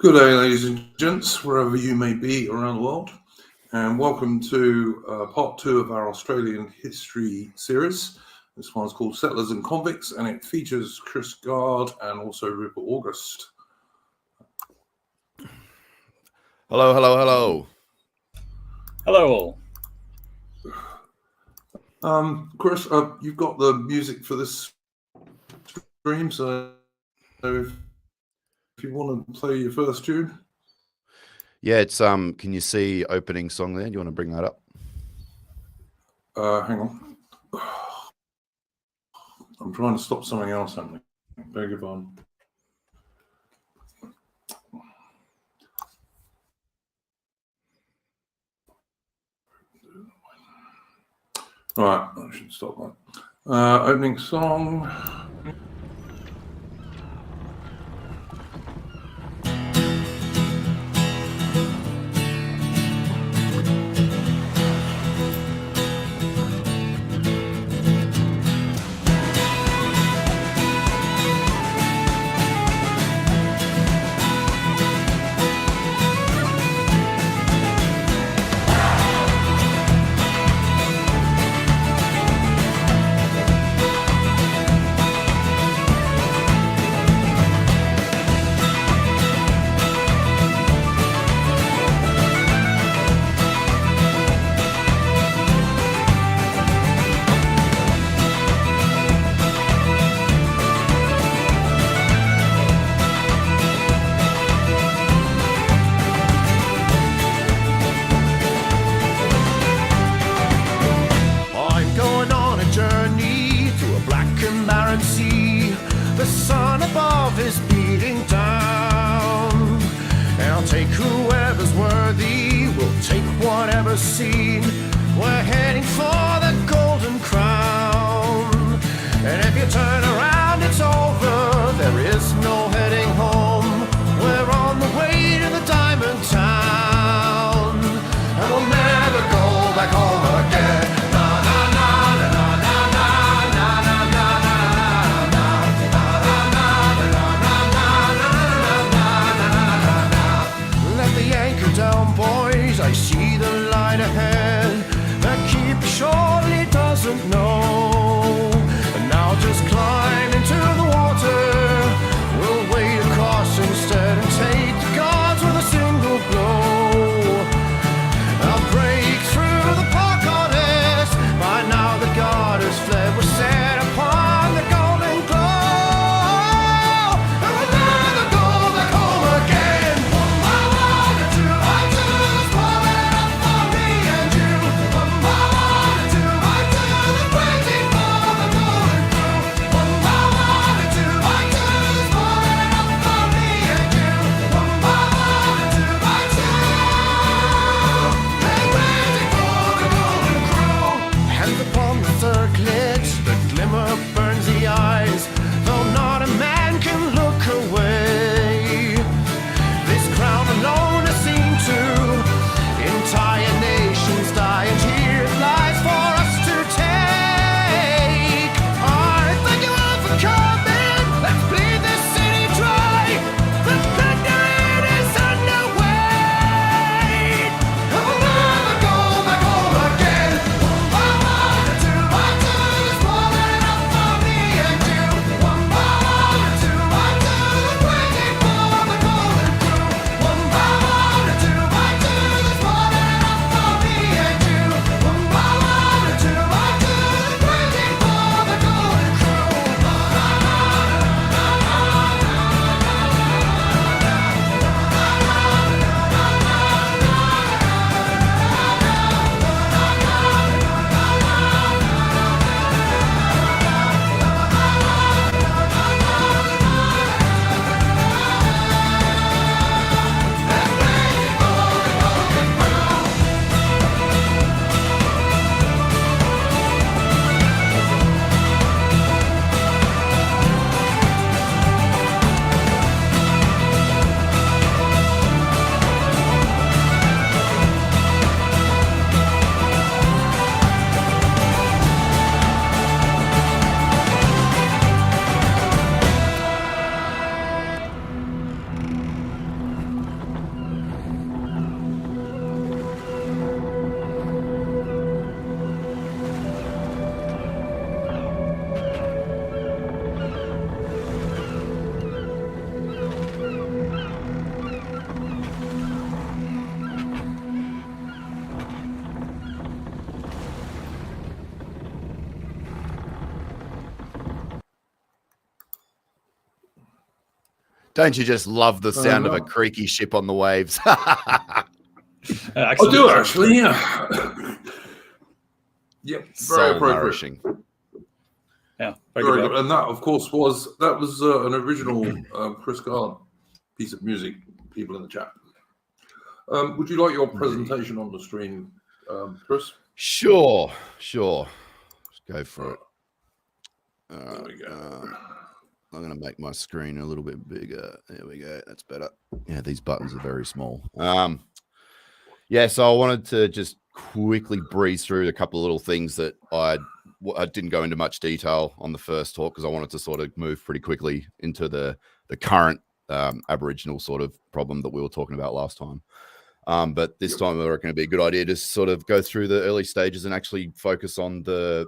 Good day, ladies and gents, wherever you may be around the world, and welcome to part 2 of our Australian history series. This one's called Settlers and Convicts, and it features Chris Gard and also Rupert August. Hello, hello, hello. Hello all. Chris, you've got the music for this stream, so if you want to play your first tune. Yeah, it's can you see opening song there? Do you want to bring that up? Hang on. I'm trying to stop something else happening. Beg your pardon. All right, I should stop that. Opening song. Scene. We're heading for the golden crown, and if you turn around it's over, there is no heading home. We're on the way to the diamond town, and we'll never go back home again. Na na na na na na na na na na na na. Let the anchor down, boys, I see the light ahead. Keep shore. Don't you just love the sound of a no. creaky ship on the waves? I do actually, yeah. Yep, very Soul appropriate. nourishing. Yeah, Very good. And that, of course, was an original Chris Gard piece of music. People in the chat. Would you like your presentation on the screen, Chris? Sure. Let's go for it. There we go. I'm going to make my screen a little bit bigger. There we go. That's better. Yeah, these buttons are very small. So I wanted to just quickly breeze through a couple of little things that I didn't go into much detail on the first talk because I wanted to sort of move pretty quickly into the current Aboriginal sort of problem that we were talking about last time. But this time I reckon it'd be a good idea to sort of go through the early stages and actually focus on the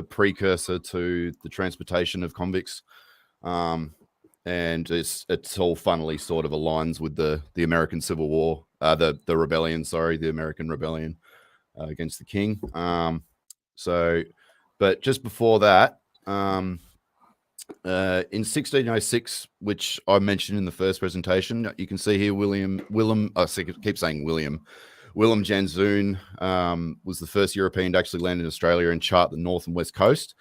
precursor to the transportation of convicts. And it's all funnily sort of aligns with the American Civil War, the American Rebellion against the King. But just before that, in 1606, which I mentioned in the first presentation, you can see here Willem Janzoon was the first European to actually land in Australia and chart the north and west coast.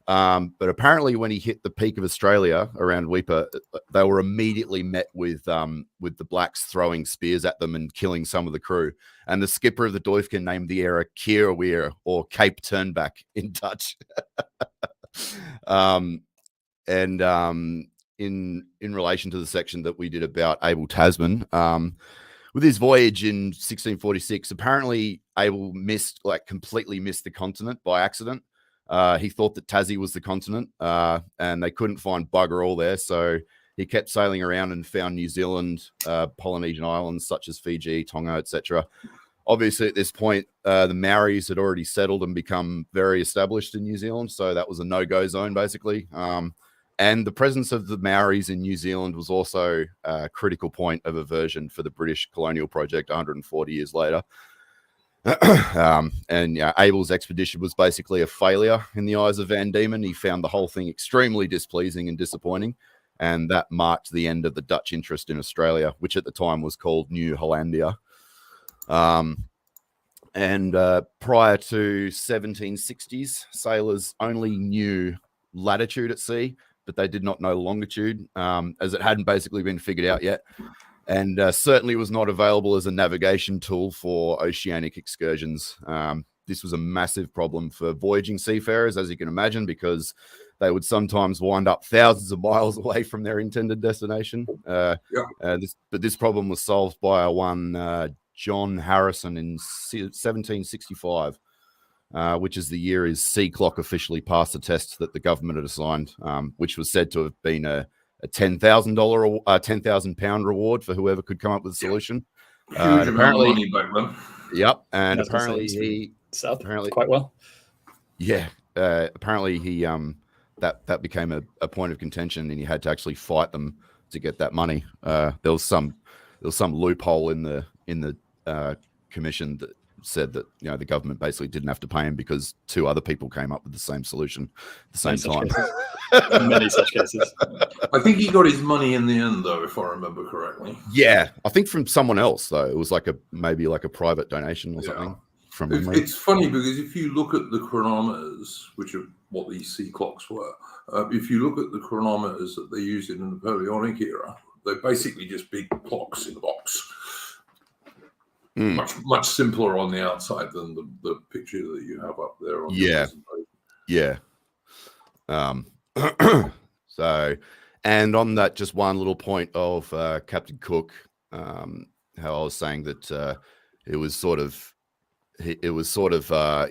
But apparently when he hit the peak of Australia around Weipa, they were immediately met with the blacks throwing spears at them and killing some of the crew. And the skipper of the Doifkin named the area Kierawir, or Cape Turnback in Dutch. In relation to the section that we did about Abel Tasman, with his voyage in 1646, apparently Abel completely missed the continent by accident. He thought that Tassie was the continent, and they couldn't find bugger all there. So he kept sailing around and found New Zealand, Polynesian islands such as Fiji, Tonga, etc. Obviously, at this point, the Maoris had already settled and become very established in New Zealand. So that was a no-go zone, basically. And the presence of the Maoris in New Zealand was also a critical point of aversion for the British colonial project 140 years later. Abel's expedition was basically a failure in the eyes of Van Diemen. He found the whole thing extremely displeasing and disappointing, and that marked the end of the Dutch interest in Australia, which at the time was called New Hollandia. Prior to 1760s, sailors only knew latitude at sea, but they did not know longitude, as it hadn't basically been figured out yet. And certainly was not available as a navigation tool for oceanic excursions. This was a massive problem for voyaging seafarers, as you can imagine, because they would sometimes wind up thousands of miles away from their intended destination. But this problem was solved by one John Harrison in 1765, which is the year his sea clock officially passed the test that the government had assigned, which was said to have been a £10,000 reward for whoever could come up with a solution. Huge amount of money back then. Yep, and apparently he quite well. Yeah, apparently he that became a point of contention, and he had to actually fight them to get that money. There was some loophole in the commission that said that the government basically didn't have to pay him because two other people came up with the same solution at the same time. Many such cases. I think he got his money in the end, though, if I remember correctly. Yeah, I think from someone else though. It was maybe a private donation or something. From memory. It's funny because if you look at the chronometers, which are what these sea clocks were, if you look at the chronometers that they used in the Napoleonic era, they're basically just big clocks in a box. Much simpler on the outside than the picture that you have up there. On So, and on that, just one little point of Captain Cook, how I was saying that it was sort of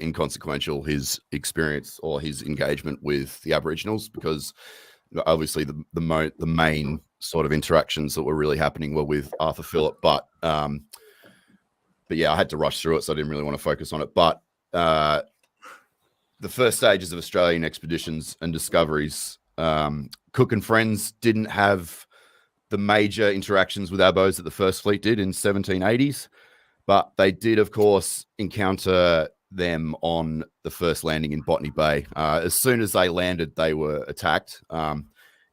inconsequential, his experience or his engagement with the Aboriginals, because obviously the main sort of interactions that were really happening were with Arthur Phillip, but yeah, I had to rush through it, so I didn't really want to focus on it. But the first stages of Australian expeditions and discoveries, Cook and friends didn't have the major interactions with Abos that the First Fleet did in 1780s, but they did, of course, encounter them on the first landing in Botany Bay. As soon as they landed, they were attacked.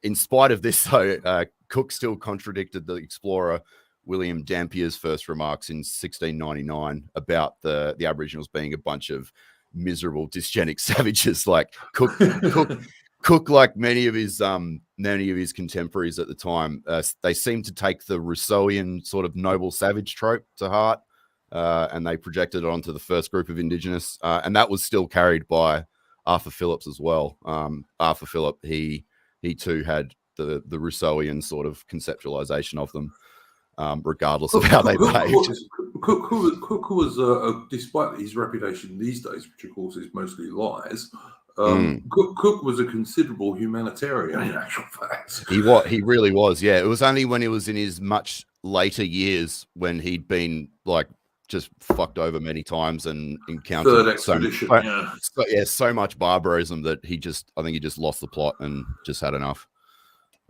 In spite of this, though, Cook still contradicted the explorer William Dampier's first remarks in 1699 about the Aboriginals being a bunch of miserable, dysgenic savages. Like Cook, like many of his contemporaries at the time, they seemed to take the Rousseauian sort of noble savage trope to heart, and they projected it onto the first group of Indigenous, and that was still carried by Arthur Phillips as well. Arthur Phillip, he too had the Rousseauian sort of conceptualization of them, regardless of how they behaved. Cook was, despite his reputation these days, which of course is mostly lies, Cook was a considerable humanitarian in actual fact. He really was. Yeah, it was only when he was in his much later years when he'd been like just fucked over many times and encountered Third expedition. So much barbarism that I think he just lost the plot and just had enough.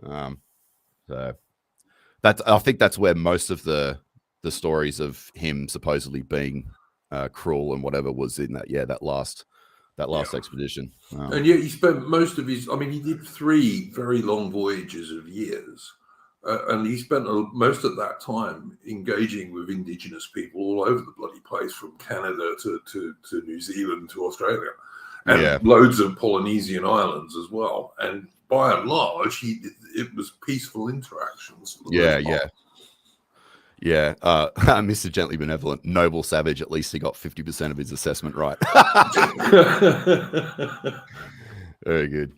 So I think that's where most of the stories of him supposedly being cruel and whatever was in that last expedition. And yet he spent most of his, he did 3 very long voyages of years. And he spent most of that time engaging with Indigenous people all over the bloody place, from Canada to New Zealand to Australia, and loads of Polynesian islands as well. And by and large, it was peaceful interactions. Mr. Gently Benevolent, noble savage. At least he got 50% of his assessment right. Very good.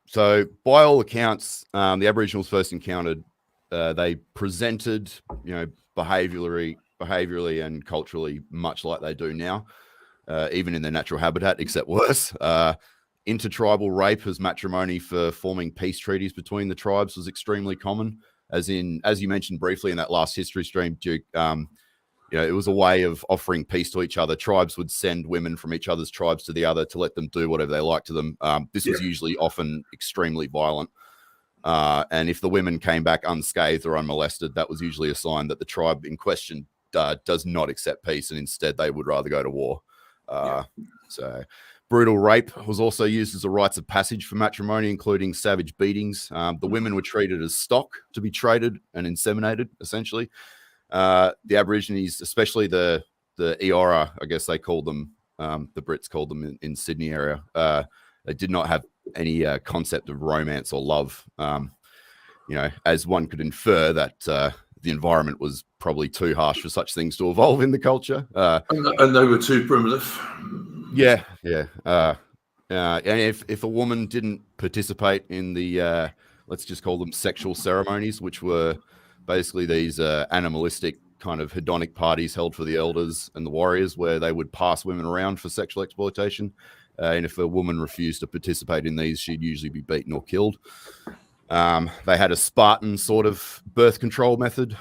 So, by all accounts, the Aboriginals first encountered. They presented, behaviorally and culturally much like they do now, even in their natural habitat, except worse. Intertribal rape as matrimony for forming peace treaties between the tribes was extremely common. As you mentioned briefly in that last history stream, Duke, it was a way of offering peace to each other. Tribes would send women from each other's tribes to the other to let them do whatever they liked to them. This was usually often extremely violent. And if the women came back unscathed or unmolested, that was usually a sign that the tribe in question does not accept peace, and instead they would rather go to war. So brutal rape was also used as a rites of passage for matrimony, including savage beatings. The women were treated as stock to be traded and inseminated, essentially. The Aborigines, especially the Eora, I guess they called them, the Brits called them in Sydney area, they did not have any concept of romance or love. As one could infer that the environment was probably too harsh for such things to evolve in the culture. And they were too primitive. And if a woman didn't participate in the, let's just call them sexual ceremonies, which were basically these animalistic kind of hedonic parties held for the elders and the warriors, where they would pass women around for sexual exploitation. And if a woman refused to participate in these, she'd usually be beaten or killed. They had a Spartan sort of birth control method,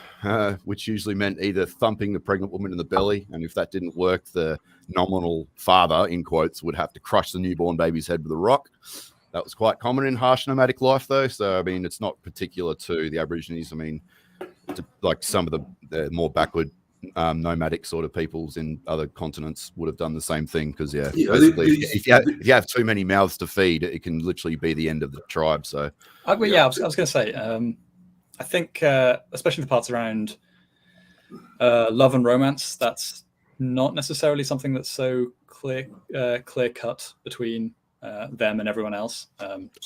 which usually meant either thumping the pregnant woman in the belly, and if that didn't work, the nominal father, in quotes, would have to crush the newborn baby's head with a rock. That was quite common in harsh nomadic life, though. So, it's not particular to the Aborigines. Like some of the more backward nomadic sort of peoples in other continents would have done the same thing, because basically if you have too many mouths to feed, it can literally be the end of the tribe. So I was going to say, I think especially the parts around love and romance, that's not necessarily something that's so clear cut between them and everyone else.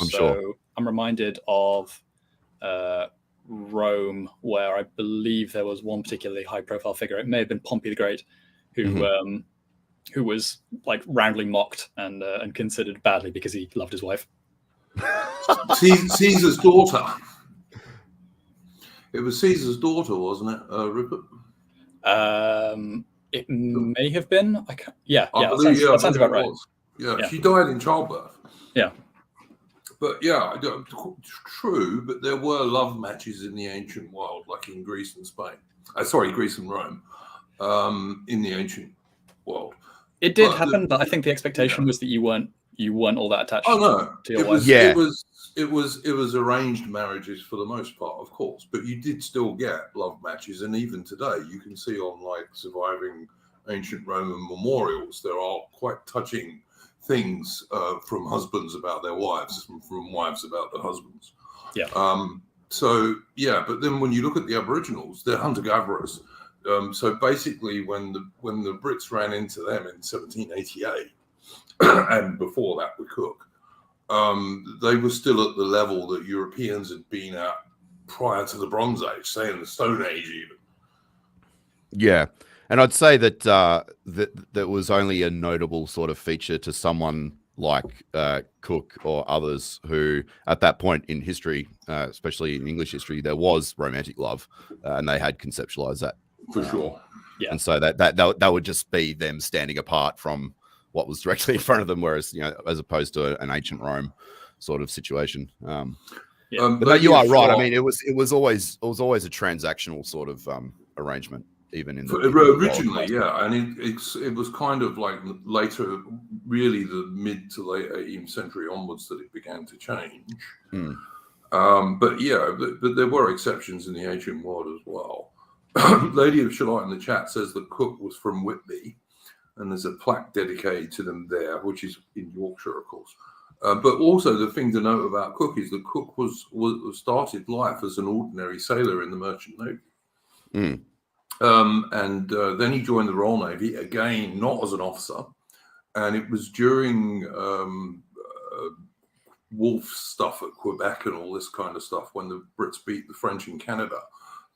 Sure. I'm reminded of Rome, where I believe there was one particularly high-profile figure. It may have been Pompey the Great, who was like roundly mocked and considered badly because he loved his wife. Caesar's daughter. It was Caesar's daughter, wasn't it, Rupert? It may have been. I can't. That sounds about right. Yeah, she died in childbirth. Yeah. But true, but there were love matches in the ancient world, like in Greece and Spain. Greece and Rome, in the ancient world. It did happen, but I think the expectation was that you weren't all that attached. Oh no, to your wife. It was arranged marriages for the most part, of course, but you did still get love matches, and even today you can see on like surviving ancient Roman memorials, there are quite touching things from husbands about their wives, from wives about their husbands. Yeah. So yeah, but then when you look at the Aboriginals, they're hunter-gatherers. So basically, when the Brits ran into them in 1788, and before that with Cook, they were still at the level that Europeans had been at prior to the Bronze Age, say in the Stone Age even. Yeah, and I'd say that that was only a notable sort of feature to someone like Cook or others who, at that point in history, especially in English history, there was romantic love, and they had conceptualized that For sure. Yeah. And so that would just be them standing apart from what was directly in front of them, whereas as opposed to an ancient Rome sort of situation. But no, you are right. I mean, it was always a transactional sort of arrangement. Even in the originally, yeah, and it was kind of like later, really the mid to late 18th century onwards that it began to change. But there were exceptions in the ancient world as well. Lady of Shalott in the chat says that Cook was from Whitby, and there's a plaque dedicated to them there, which is in Yorkshire, of course. But also the thing to note about Cook is that Cook was started life as an ordinary sailor in the Merchant Navy. And then he joined the Royal Navy, again, not as an officer. And it was during Wolfe stuff at Quebec and all this kind of stuff, when the Brits beat the French in Canada,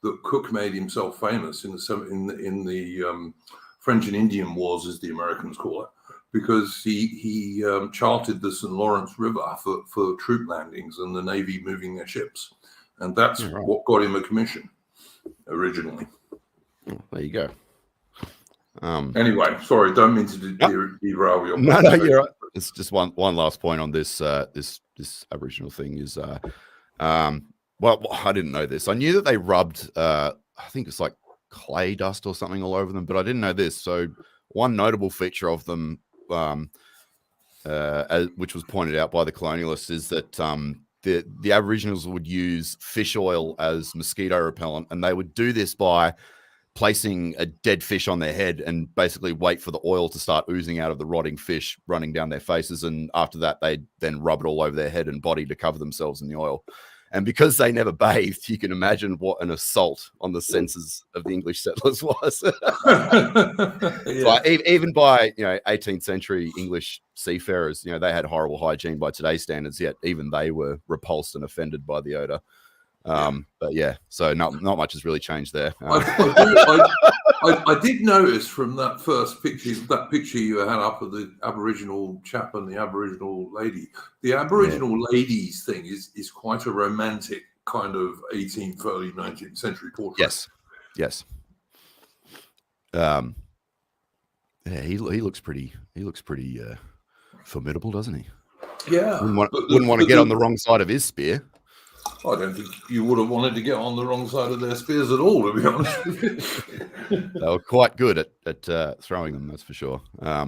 that Cook made himself famous in the French and Indian Wars, as the Americans call it, because he charted the St. Lawrence River for troop landings and the Navy moving their ships. And that's what got him a commission originally. There you go. Anyway, sorry, don't mean to derail your. No, you're right. It's just one last point on this this Aboriginal thing is well, I didn't know this. I knew that they rubbed I think it's like clay dust or something all over them, but I didn't know this. So one notable feature of them, which was pointed out by the colonialists, is that the Aboriginals would use fish oil as mosquito repellent, and they would do this by placing a dead fish on their head and basically wait for the oil to start oozing out of the rotting fish running down their faces. And after that, they'd then rub it all over their head and body to cover themselves in the oil. And because they never bathed, you can imagine what an assault on the senses of the English settlers was. Like, even by 18th century English seafarers, they had horrible hygiene by today's standards, yet even they were repulsed and offended by the odor. But yeah, so not much has really changed there. I did notice from that first picture, you had up of the Aboriginal chap and the Aboriginal lady. The Aboriginal ladies thing is quite a romantic kind of 18th, early 19th century portrait. Yes. Yeah, he looks pretty. Formidable, doesn't he? Yeah. Wouldn't want to get on the wrong side of his spear. I don't think you would have wanted to get on the wrong side of their spears at all, to be honest with you. They were quite good at throwing them, that's for sure. I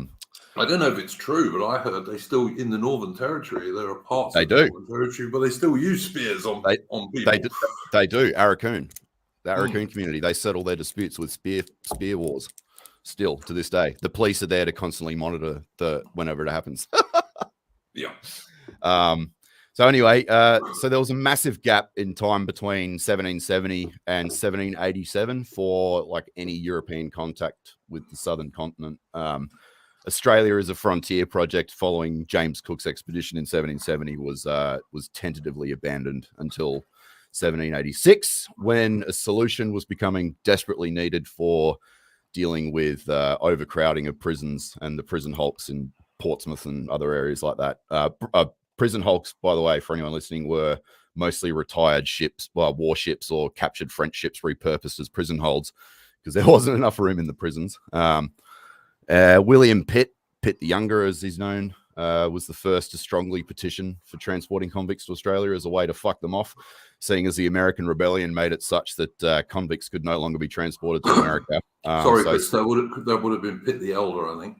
don't know if it's true, but I heard they still, in the Northern Territory, there are parts of the Northern Territory, but they still use spears on people. They do. Arakoon. The Arakoon community, they settle their disputes with spear wars still to this day. The police are there to constantly monitor whenever it happens. Yeah. So anyway, so there was a massive gap in time between 1770 and 1787 for like any European contact with the southern continent. Australia as a frontier project following James Cook's expedition in 1770 was tentatively abandoned until 1786, when a solution was becoming desperately needed for dealing with overcrowding of prisons and the prison hulks in Portsmouth and other areas like that. Prison hulks, by the way, for anyone listening, were mostly retired ships, warships or captured French ships repurposed as prison holds because there wasn't enough room in the prisons. William Pitt the Younger, as he's known, was the first to strongly petition for transporting convicts to Australia as a way to fuck them off, seeing as the American Rebellion made it such that convicts could no longer be transported to America. Sorry, Chris, that would have been Pitt the Elder, I think.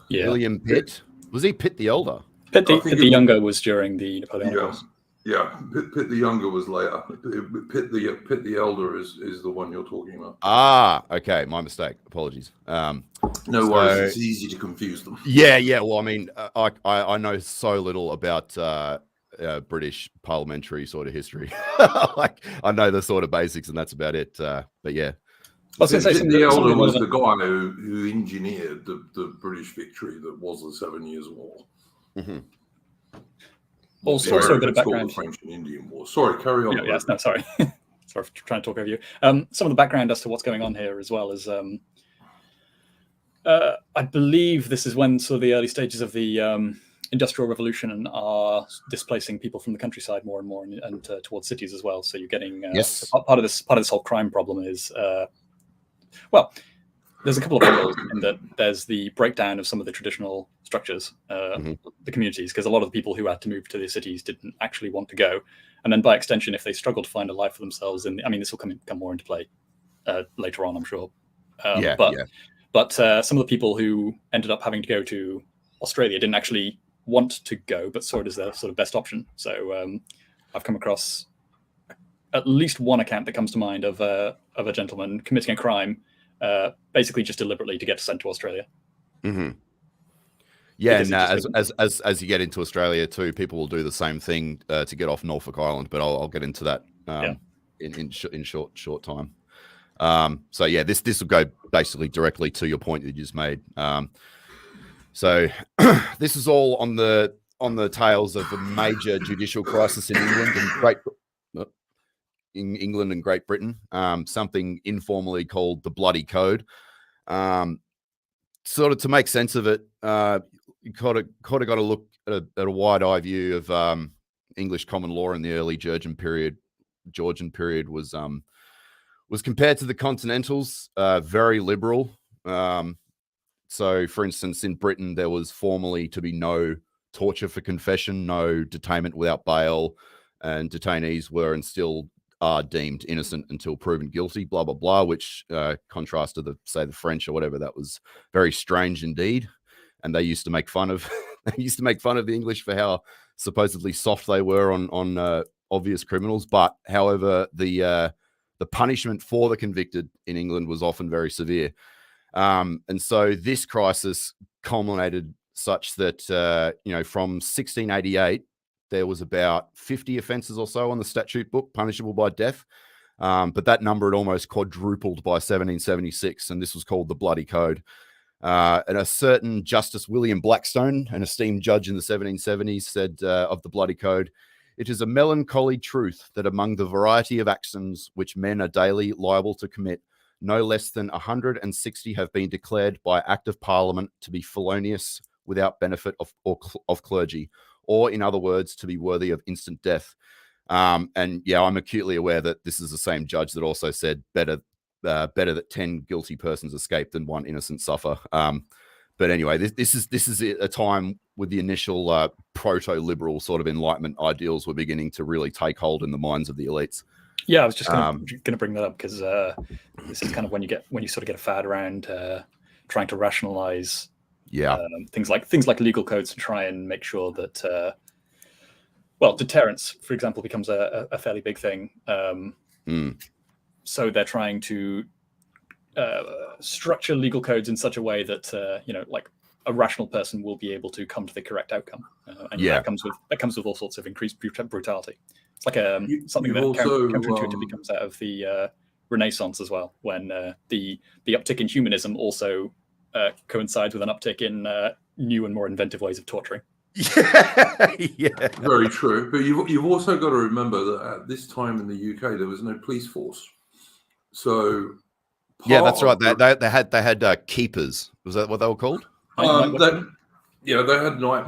Yeah. William Pitt. Was he Pitt the Elder? Pitt the Younger was during the Napoleonic Wars. Yeah, Pitt the Younger was later. Pitt the Elder is the one you're talking about. Ah, okay, my mistake. Apologies. No worries. It's easy to confuse them. Yeah. Well, I mean, I know so little about British parliamentary sort of history. Like I know the sort of basics, and that's about it. But yeah, I was going to say the elder was relevant. the guy who engineered the British victory that was the 7 Years' War. Mm-hmm. Also a bit of background. The French and Indian War. Sorry, carry on. Yes, no, sorry. Sorry for trying to talk over you. Some of the background as to what's going on here as well is, I believe this is when sort of the early stages of the Industrial Revolution are displacing people from the countryside more and more and towards cities as well. So you're getting yes. So part of this whole crime problem is well, there's a couple of angles in that there's the breakdown of some of the traditional structures, the communities, because a lot of the people who had to move to the cities didn't actually want to go. And then by extension, if they struggle to find a life for themselves, this will come more into play later on, I'm sure. But some of the people who ended up having to go to Australia didn't actually want to go, but saw it as their sort of best option. So I've come across at least one account that comes to mind of a gentleman committing a crime, basically just deliberately to get sent to Australia. Mm-hmm. Yeah, and as you get into Australia too, people will do the same thing to get off Norfolk Island. But I'll get into that in short time. So yeah, this will go basically directly to your point that you just made. So this is all on the tails of a major judicial crisis in England and Great Britain. Something informally called the Bloody Code. Sort of to make sense of it, you kind of got to look at a wide eye view of English common law in the early Georgian period. Was compared to the Continentals, very liberal. So, for instance, in Britain, there was formally to be no torture for confession, no detainment without bail, and detainees were and still are deemed innocent until proven guilty, blah, blah, blah, which contrast to the French or whatever, that was very strange indeed. And they used to make fun of the English for how supposedly soft they were on obvious criminals. But however, the punishment for the convicted in England was often very severe. And so this crisis culminated such that, from 1688, there was about 50 offences or so on the statute book punishable by death. But that number had almost quadrupled by 1776, and this was called the Bloody Code. And a certain Justice William Blackstone, an esteemed judge in the 1770s, said of the Bloody Code, "It is a melancholy truth that among the variety of actions which men are daily liable to commit, no less than 160 have been declared by Act of Parliament to be felonious without benefit of clergy, or in other words, to be worthy of instant death." And yeah, I'm acutely aware that this is the same judge that also said better that 10 guilty persons escape than one innocent suffer. But anyway, this is a time with the initial proto-liberal sort of Enlightenment ideals were beginning to really take hold in the minds of the elites. Yeah, I was just going to bring that up because this is kind of when you sort of get a fad around trying to rationalize things like legal codes to try and make sure that deterrence, for example, becomes a fairly big thing. So they're trying to structure legal codes in such a way that like a rational person will be able to come to the correct outcome, and that comes with all sorts of increased brutality. It's like something that counterintuitively comes out of the Renaissance as well, when the uptick in humanism also coincides with an uptick in new and more inventive ways of torturing. Yeah, very true. But you've also got to remember that at this time in the UK there was no police force. So yeah, that's right. They had keepers. Was that what they were called? They had night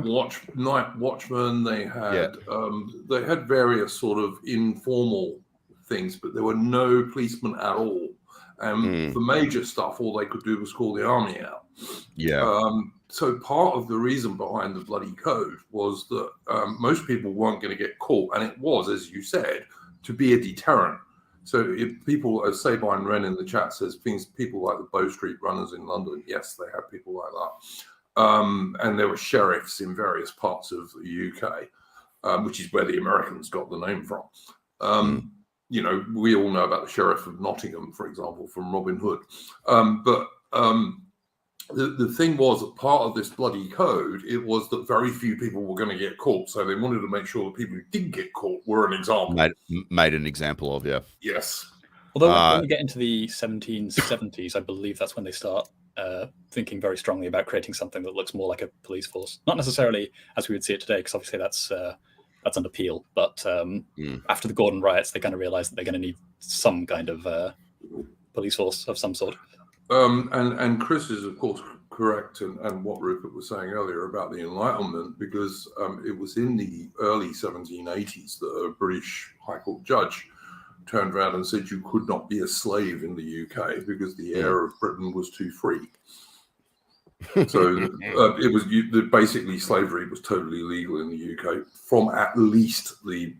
watchmen. They had various sort of informal things, but there were no policemen at all. And for major stuff, all they could do was call the army out. Yeah. So part of the reason behind the Bloody Code was that most people weren't going to get caught, and it was, as you said, to be a deterrent. So if people, as Sabine Wren in the chat says, people like the Bow Street runners in London, yes, they had people like that. And there were sheriffs in various parts of the UK, which is where the Americans got the name from. We all know about the Sheriff of Nottingham, for example, from Robin Hood. the thing was that part of this bloody code, it was that very few people were going to get caught. So they wanted to make sure the people who didn't get caught were an example. Made an example of, yeah. Yes. Although when we get into the 1770s, I believe that's when they start thinking very strongly about creating something that looks more like a police force. Not necessarily as we would see it today, because obviously that's under Peel. But after the Gordon riots, they kind of realised that they're going to need some kind of police force of some sort. And Chris is, of course, correct, and what Rupert was saying earlier about the Enlightenment, because it was in the early 1780s that a British High Court judge turned around and said you could not be a slave in the UK because the air of Britain was too free. So it was basically slavery was totally legal in the UK from at least the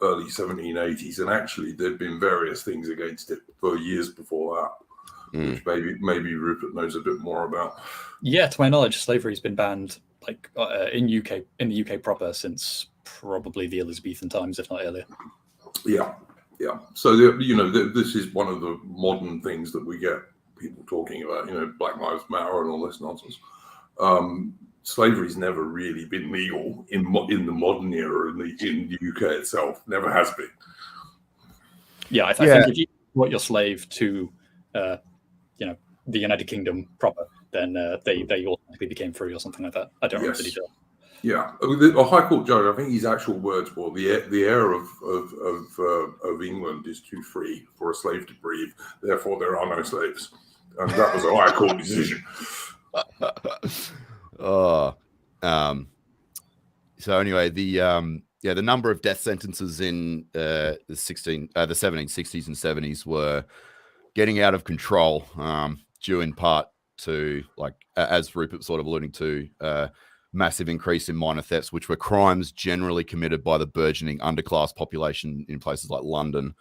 early 1780s, and actually there'd been various things against it for years before that. Which maybe Rupert knows a bit more about. Yeah, to my knowledge, slavery's been banned in the UK proper since probably the Elizabethan times, if not earlier. Yeah. So this is one of the modern things that we get people talking about. Black Lives Matter and all this nonsense. Slavery's never really been legal in the modern era in the UK itself. Never has been. Yeah, I think if you brought your slave to the United Kingdom proper, then they automatically became free or something like that. I don't remember the detail. Yeah, a High Court judge, I think his actual words were the air of England is too free for a slave to breathe. Therefore, there are no slaves, and that was a High Court decision. So anyway, the number of death sentences in the 1760s and 70s were getting out of control, due in part to, as Rupert sort of alluding to, massive increase in minor thefts, which were crimes generally committed by the burgeoning underclass population in places like London.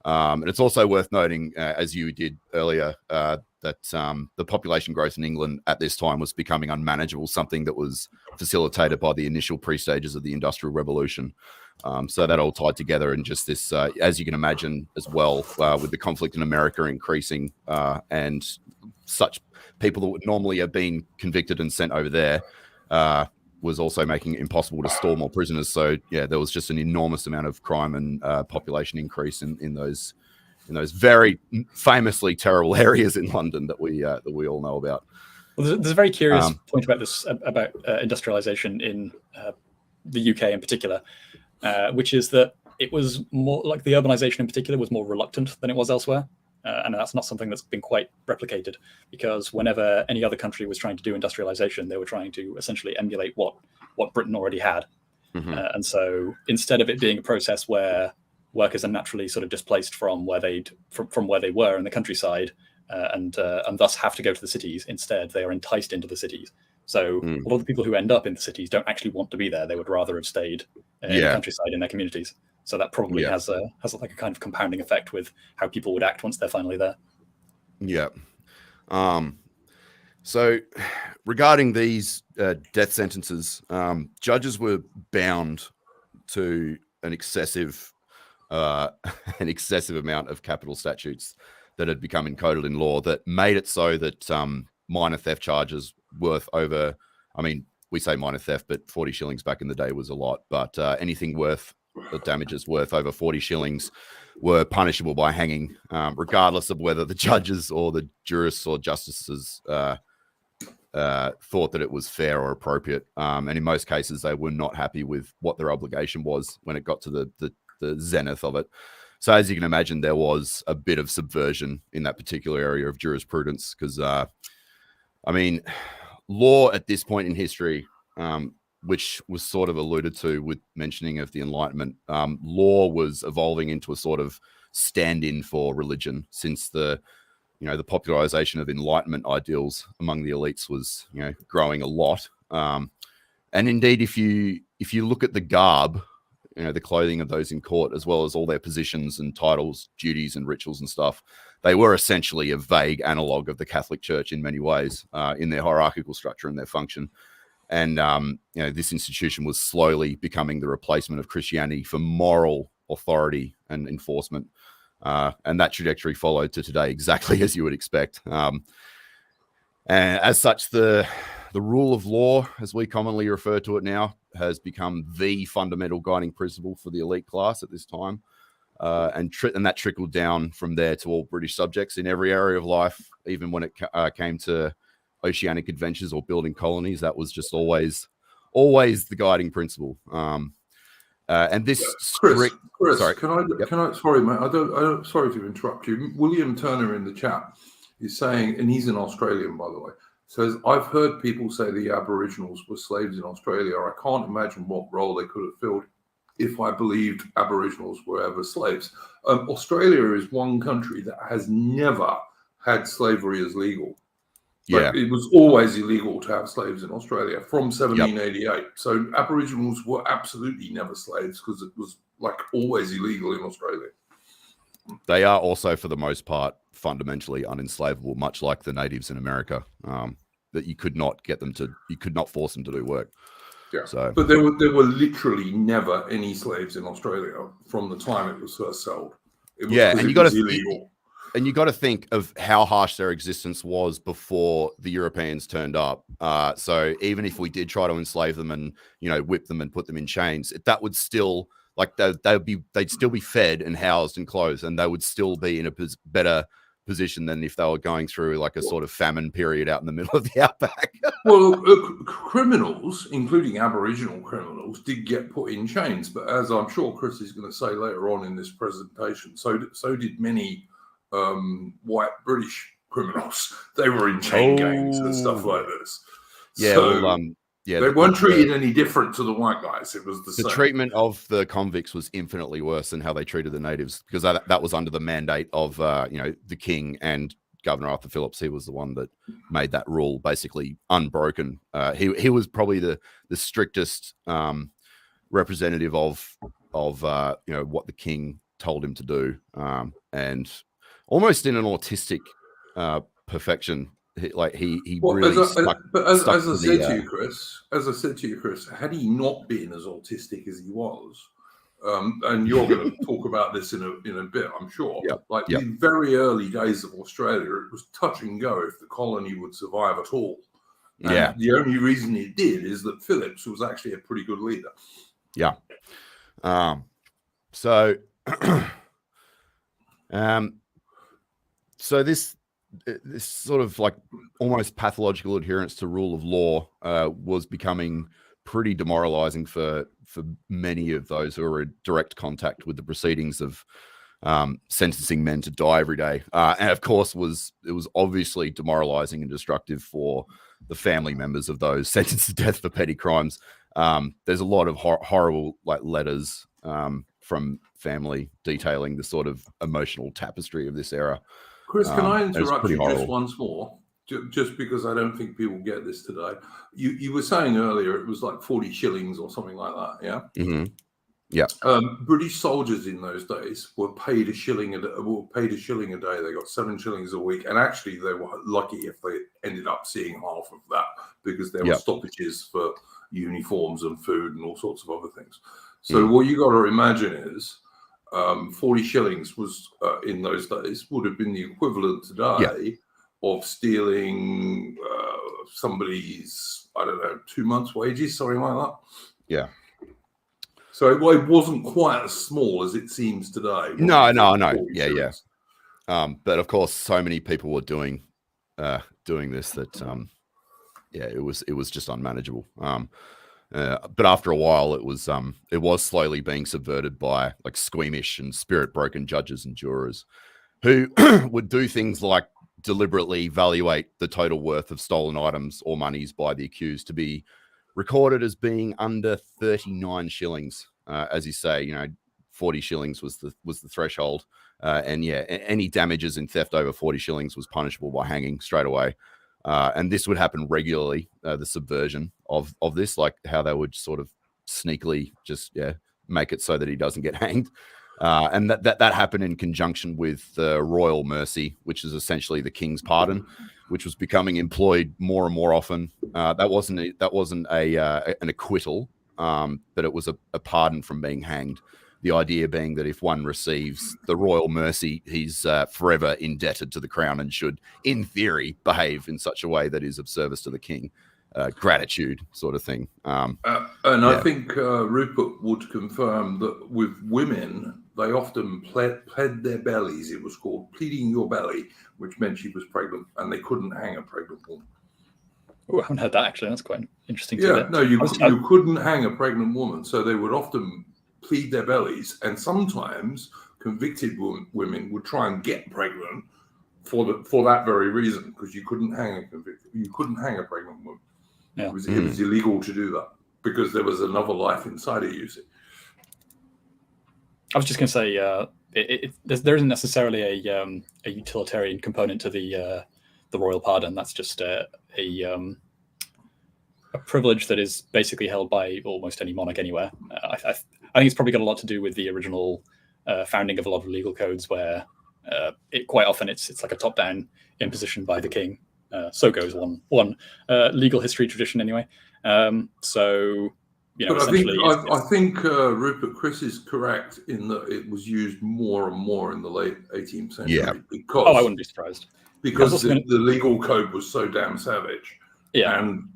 And it's also worth noting, as you did earlier, that the population growth in England at this time was becoming unmanageable, something that was facilitated by the initial pre-stages of the Industrial Revolution. So that all tied together, and just this, as you can imagine as well, with the conflict in America increasing, and such people that would normally have been convicted and sent over there, was also making it impossible to store more prisoners. So yeah, there was just an enormous amount of crime and population increase in those very famously terrible areas in London that we all know about. Well, there's a very curious point about this, about industrialization in the UK in particular, which is that it was more like the urbanization in particular was more reluctant than it was elsewhere. And that's not something that's been quite replicated, because whenever any other country was trying to do industrialization, they were trying to essentially emulate what Britain already had. And so instead of it being a process where workers are naturally sort of displaced from where they were in the countryside, and thus have to go to the cities, instead they are enticed into the cities. So a lot of the people who end up in the cities don't actually want to be there. They would rather have stayed in the countryside in their communities. So that probably has like a kind of compounding effect with how people would act once they're finally there. Yeah. So regarding these death sentences, judges were bound to an excessive amount of capital statutes that had become encoded in law that made it so that minor theft charges worth over, I mean, we say minor theft, but 40 shillings back in the day was a lot, but anything worth damages worth over 40 shillings were punishable by hanging, regardless of whether the judges or the jurists or justices thought that it was fair or appropriate. And in most cases, they were not happy with what their obligation was when it got to the zenith of it. So as you can imagine, there was a bit of subversion in that particular area of jurisprudence, because, I mean, law at this point in history, which was sort of alluded to with mentioning of the Enlightenment, law was evolving into a sort of stand-in for religion, since the popularization of Enlightenment ideals among the elites was, growing a lot. And indeed, if you look at the garb, the clothing of those in court, as well as all their positions and titles, duties and rituals and stuff, they were essentially a vague analog of the Catholic Church in many ways, in their hierarchical structure and their function. And, this institution was slowly becoming the replacement of Christianity for moral authority and enforcement. And that trajectory followed to today, exactly as you would expect. And as such, the rule of law, as we commonly refer to it now, has become the fundamental guiding principle for the elite class at this time. And that trickled down from there to all British subjects in every area of life, even when it came to oceanic adventures or building colonies. That was just always the guiding principle. And this Chris, sorry. can I? Sorry, mate. I don't. Sorry to interrupt you. William Turner in the chat is saying, and he's an Australian, by the way. Says, I've heard people say the Aboriginals were slaves in Australia. I can't imagine what role they could have filled if I believed Aboriginals were ever slaves. Australia is one country that has never had slavery as legal. Like, it was always illegal to have slaves in Australia from 1788. So Aboriginals were absolutely never slaves because it was like always illegal in Australia. They are also, for the most part, fundamentally unenslavable, much like the natives in America. That you could not force them to do work. Yeah. So, but there were literally never any slaves in Australia from the time it was first sold. And you got to think of how harsh their existence was before the Europeans turned up. So even if we did try to enslave them and whip them and put them in chains, that would still they'd still be fed and housed and clothed, and they would still be in a better position than if they were going through like a sort of famine period out in the middle of the outback. Well, criminals, including Aboriginal criminals, did get put in chains, but as I'm sure Chris is going to say later on in this presentation, so did many white British criminals. They were in chain gangs and stuff like this. They weren't treated any different to the white guys. It was the same. Treatment of the convicts was infinitely worse than how they treated the natives, because that was under the mandate of the king and Governor Arthur Phillips. He was the one that made that rule basically unbroken. He was probably the strictest representative of what the king told him to do, and almost in an autistic perfection. He really stuck. But as I said to you, Chris, had he not been as autistic as he was, and you're going to talk about this in a bit, I'm sure. The very early days of Australia, it was touch and go if the colony would survive at all. And the only reason it did is that Phillips was actually a pretty good leader. Yeah. So this sort of like almost pathological adherence to rule of law was becoming pretty demoralizing for many of those who were in direct contact with the proceedings of sentencing men to die every day. And of course, it was obviously demoralizing and destructive for the family members of those sentenced to death for petty crimes. There's a lot of horrible letters from family detailing the sort of emotional tapestry of this era. Chris, can I interrupt you just once more? Just because I don't think people get this today. You were saying earlier it was like 40 shillings or something like that, yeah? Mm-hmm. Yeah. British soldiers in those days were paid a shilling a day. They got 7 shillings a week. And actually, they were lucky if they ended up seeing half of that because there were stoppages for uniforms and food and all sorts of other things. So what you got to imagine is 40 shillings was in those days would have been the equivalent today of stealing somebody's, 2 months' wages, something like that. Yeah. So it wasn't quite as small as it seems today. No. Yeah. But of course, so many people were doing this that it was just unmanageable. But after a while, it was slowly being subverted by like squeamish and spirit-broken judges and jurors who would do things like deliberately evaluate the total worth of stolen items or monies by the accused to be recorded as being under 39 shillings. As you say, 40 shillings was the threshold. Any damages in theft over 40 shillings was punishable by hanging straight away. And this would happen regularly, the subversion of this, like how they would sort of sneakily just make it so that he doesn't get hanged. And that happened in conjunction with the royal mercy, which is essentially the king's pardon, which was becoming employed more and more often. That wasn't an acquittal, but it was a pardon from being hanged. The idea being that if one receives the royal mercy, he's forever indebted to the crown and should, in theory, behave in such a way that is of service to the king. Gratitude sort of thing. I think Rupert would confirm that with women, they often pled their bellies. It was called pleading your belly, which meant she was pregnant, and they couldn't hang a pregnant woman. Oh, I haven't heard that actually. That's quite interesting. Yeah, no, you couldn't hang a pregnant woman, so they would often plead their bellies, and sometimes convicted women would try and get pregnant for that very reason, because you couldn't hang a pregnant woman. Yeah. It was illegal to do that because there was another life inside of you. I was just going to say, there isn't necessarily a utilitarian component to the royal pardon. That's just a privilege that is basically held by almost any monarch anywhere. I think it's probably got a lot to do with the original founding of a lot of legal codes, where quite often it's like a top-down imposition by the king. So goes one legal history tradition anyway. So, but I think Rupert Chris is correct in that it was used more and more in the late 18th century. Yeah. Because, I wouldn't be surprised. Because the legal code was so damn savage. Yeah. And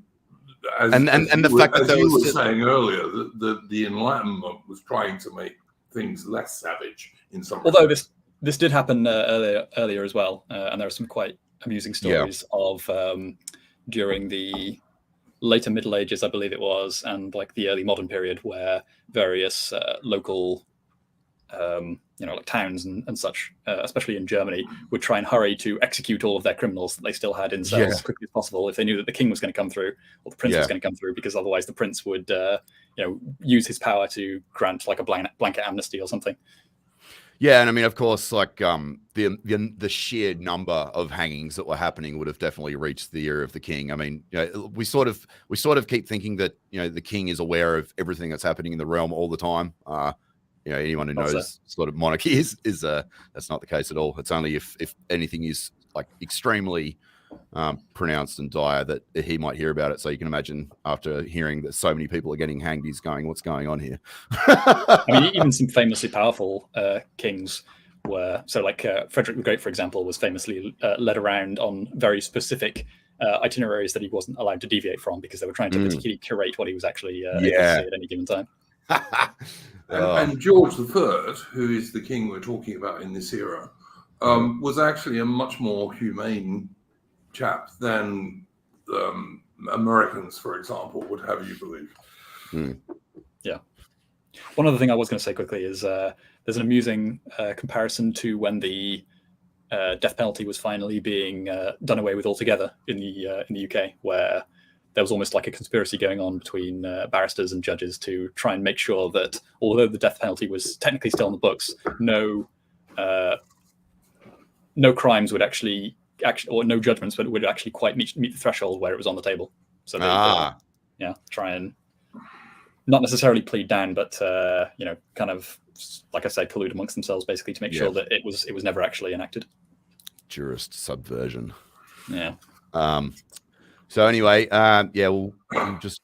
the fact that you were saying earlier, the Enlightenment was trying to make things less savage in some way. Although this did happen earlier as well, and there are some quite amusing stories of during the later Middle Ages, I believe it was, and like the early modern period, where various local like towns and such, especially in Germany, would try and hurry to execute all of their criminals that they still had in cells as quickly as possible if they knew that the king was going to come through or the prince was going to come through, because otherwise the prince would use his power to grant like a blanket amnesty or something. Yeah, and I mean, of course, like the sheer number of hangings that were happening would have definitely reached the ear of the king. I mean, we sort of keep thinking that the king is aware of everything that's happening in the realm all the time. Anyone who knows sort of monarchy is that's not the case at all. It's only if anything is like extremely pronounced and dire that he might hear about it. So you can imagine after hearing that so many people are getting hanged, he's going, "What's going on here?" I mean, even some famously powerful kings were Frederick the Great, for example, was famously led around on very specific itineraries that he wasn't allowed to deviate from, because they were trying to particularly curate what he was actually able to see at any given time. And George III, who is the king we're talking about in this era, was actually a much more humane chap than Americans, for example, would have you believe. Yeah. One other thing I was going to say quickly is there's an amusing comparison to when the death penalty was finally being done away with altogether in the UK, where there was almost like a conspiracy going on between barristers and judges to try and make sure that, although the death penalty was technically still on the books, no crimes would actually or no judgments would actually quite meet the threshold where it was on the table. So they try and not necessarily plead down, but kind of, like I said, collude amongst themselves basically to make sure that it was never actually enacted. Jurist subversion. Yeah. So anyway, we'll just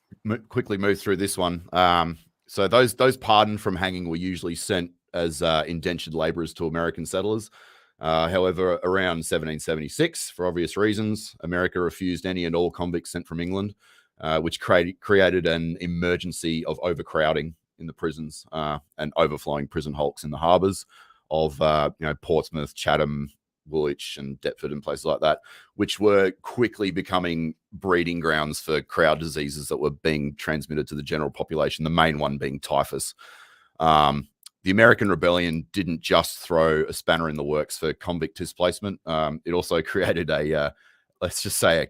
quickly move through this one. So those pardoned from hanging were usually sent as indentured laborers to American settlers. However, around 1776, for obvious reasons, America refused any and all convicts sent from England, which created an emergency of overcrowding in the prisons and overflowing prison hulks in the harbours of Portsmouth, Chatham, Woolwich and Deptford and places like that, which were quickly becoming breeding grounds for crowd diseases that were being transmitted to the general population, the main one being typhus. The American Rebellion didn't just throw a spanner in the works for convict displacement. It also created a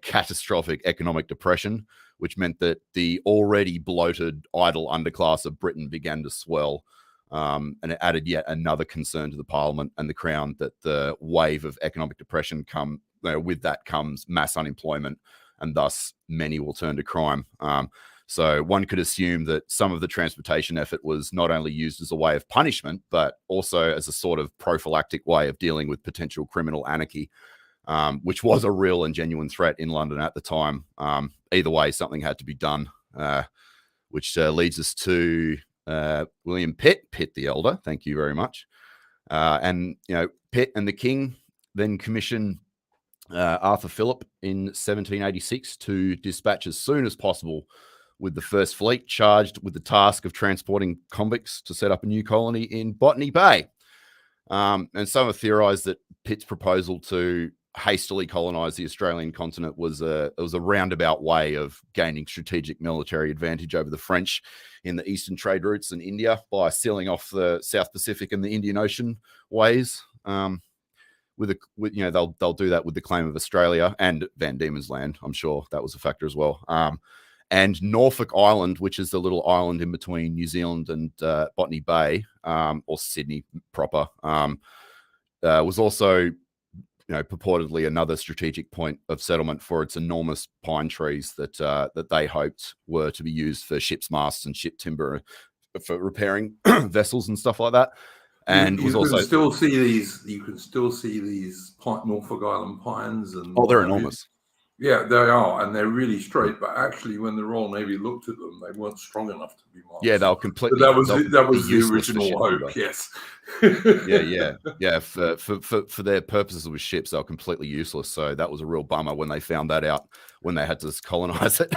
catastrophic economic depression, which meant that the already bloated, idle underclass of Britain began to swell. And it added yet another concern to the Parliament and the Crown, that the wave of economic depression with that comes mass unemployment, and thus many will turn to crime. So one could assume that some of the transportation effort was not only used as a way of punishment, but also as a sort of prophylactic way of dealing with potential criminal anarchy, which was a real and genuine threat in London at the time. Either way, something had to be done, which leads us to William Pitt the Elder. Thank you very much. And Pitt and the King then commissioned Arthur Phillip in 1786 to dispatch as soon as possible with the First Fleet, charged with the task of transporting convicts to set up a new colony in Botany Bay. And some have theorized that Pitt's proposal to hastily colonize the Australian continent was a roundabout way of gaining strategic military advantage over the French in the eastern trade routes in India by sealing off the South Pacific and the Indian Ocean ways. They'll do that with the claim of Australia and Van Diemen's Land. I'm sure that was a factor as well. And Norfolk Island, which is the little island in between New Zealand and Botany Bay, or Sydney proper, was also, purportedly another strategic point of settlement for its enormous pine trees that they hoped were to be used for ship's masts and ship timber for repairing vessels and stuff like that. And you can still see these. You can still see these Norfolk Island pines, and they're enormous. Yeah, they are, and they're really straight. But actually, when the Royal Navy looked at them, they weren't strong enough to be masts. Yeah, they'll completely. But that was the original hope. Yes. Yeah. For their purposes with ships, they were completely useless. So that was a real bummer when they found that out when they had to colonize it.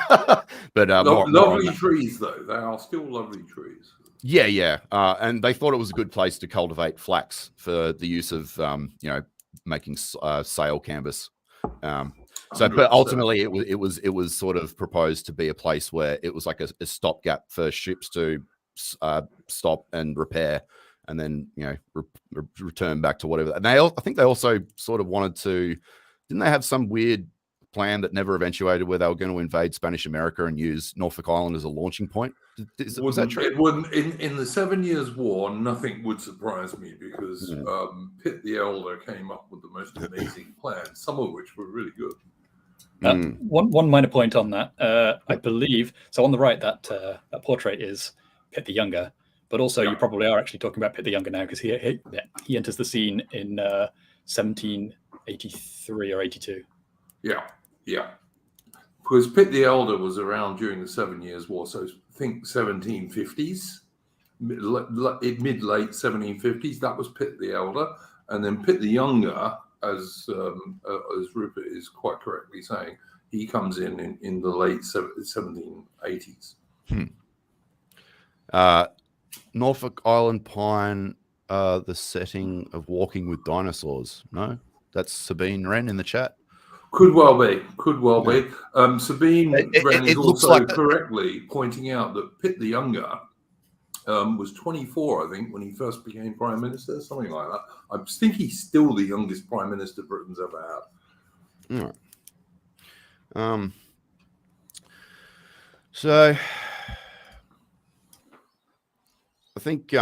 But lovely trees, though. They are still lovely trees. Yeah. And they thought it was a good place to cultivate flax for the use of, making sail canvas. But ultimately, it was sort of proposed to be a place where it was like a stopgap for ships to stop and repair, and then return back to whatever. And I think they also sort of wanted to. Didn't they have some weird plan that never eventuated, where they were going to invade Spanish America and use Norfolk Island as a launching point? Was that true? It wouldn't. In the 7 Years' War, nothing would surprise me, because Pitt the Elder came up with the most amazing plans, some of which were really good. One minor point on that, I believe. So on the right, that portrait is Pitt the Younger, but also you probably are actually talking about Pitt the Younger now, because he enters the scene in 1783 or 82. Yeah. Because Pitt the Elder was around during the 7 Years' War, so think 1750s, mid-late 1750s. That was Pitt the Elder, and then Pitt the Younger, as Rupert is quite correctly saying, he comes in the late 1780s. Norfolk Island pine, the setting of Walking with Dinosaurs. No, that's Sabine Wren in the chat. Could well be. Sabine Wren is also correctly pointing out that Pitt the Younger was 24, I think, when he first became Prime Minister, something like that. I think he's still the youngest Prime Minister Britain's ever had. So I think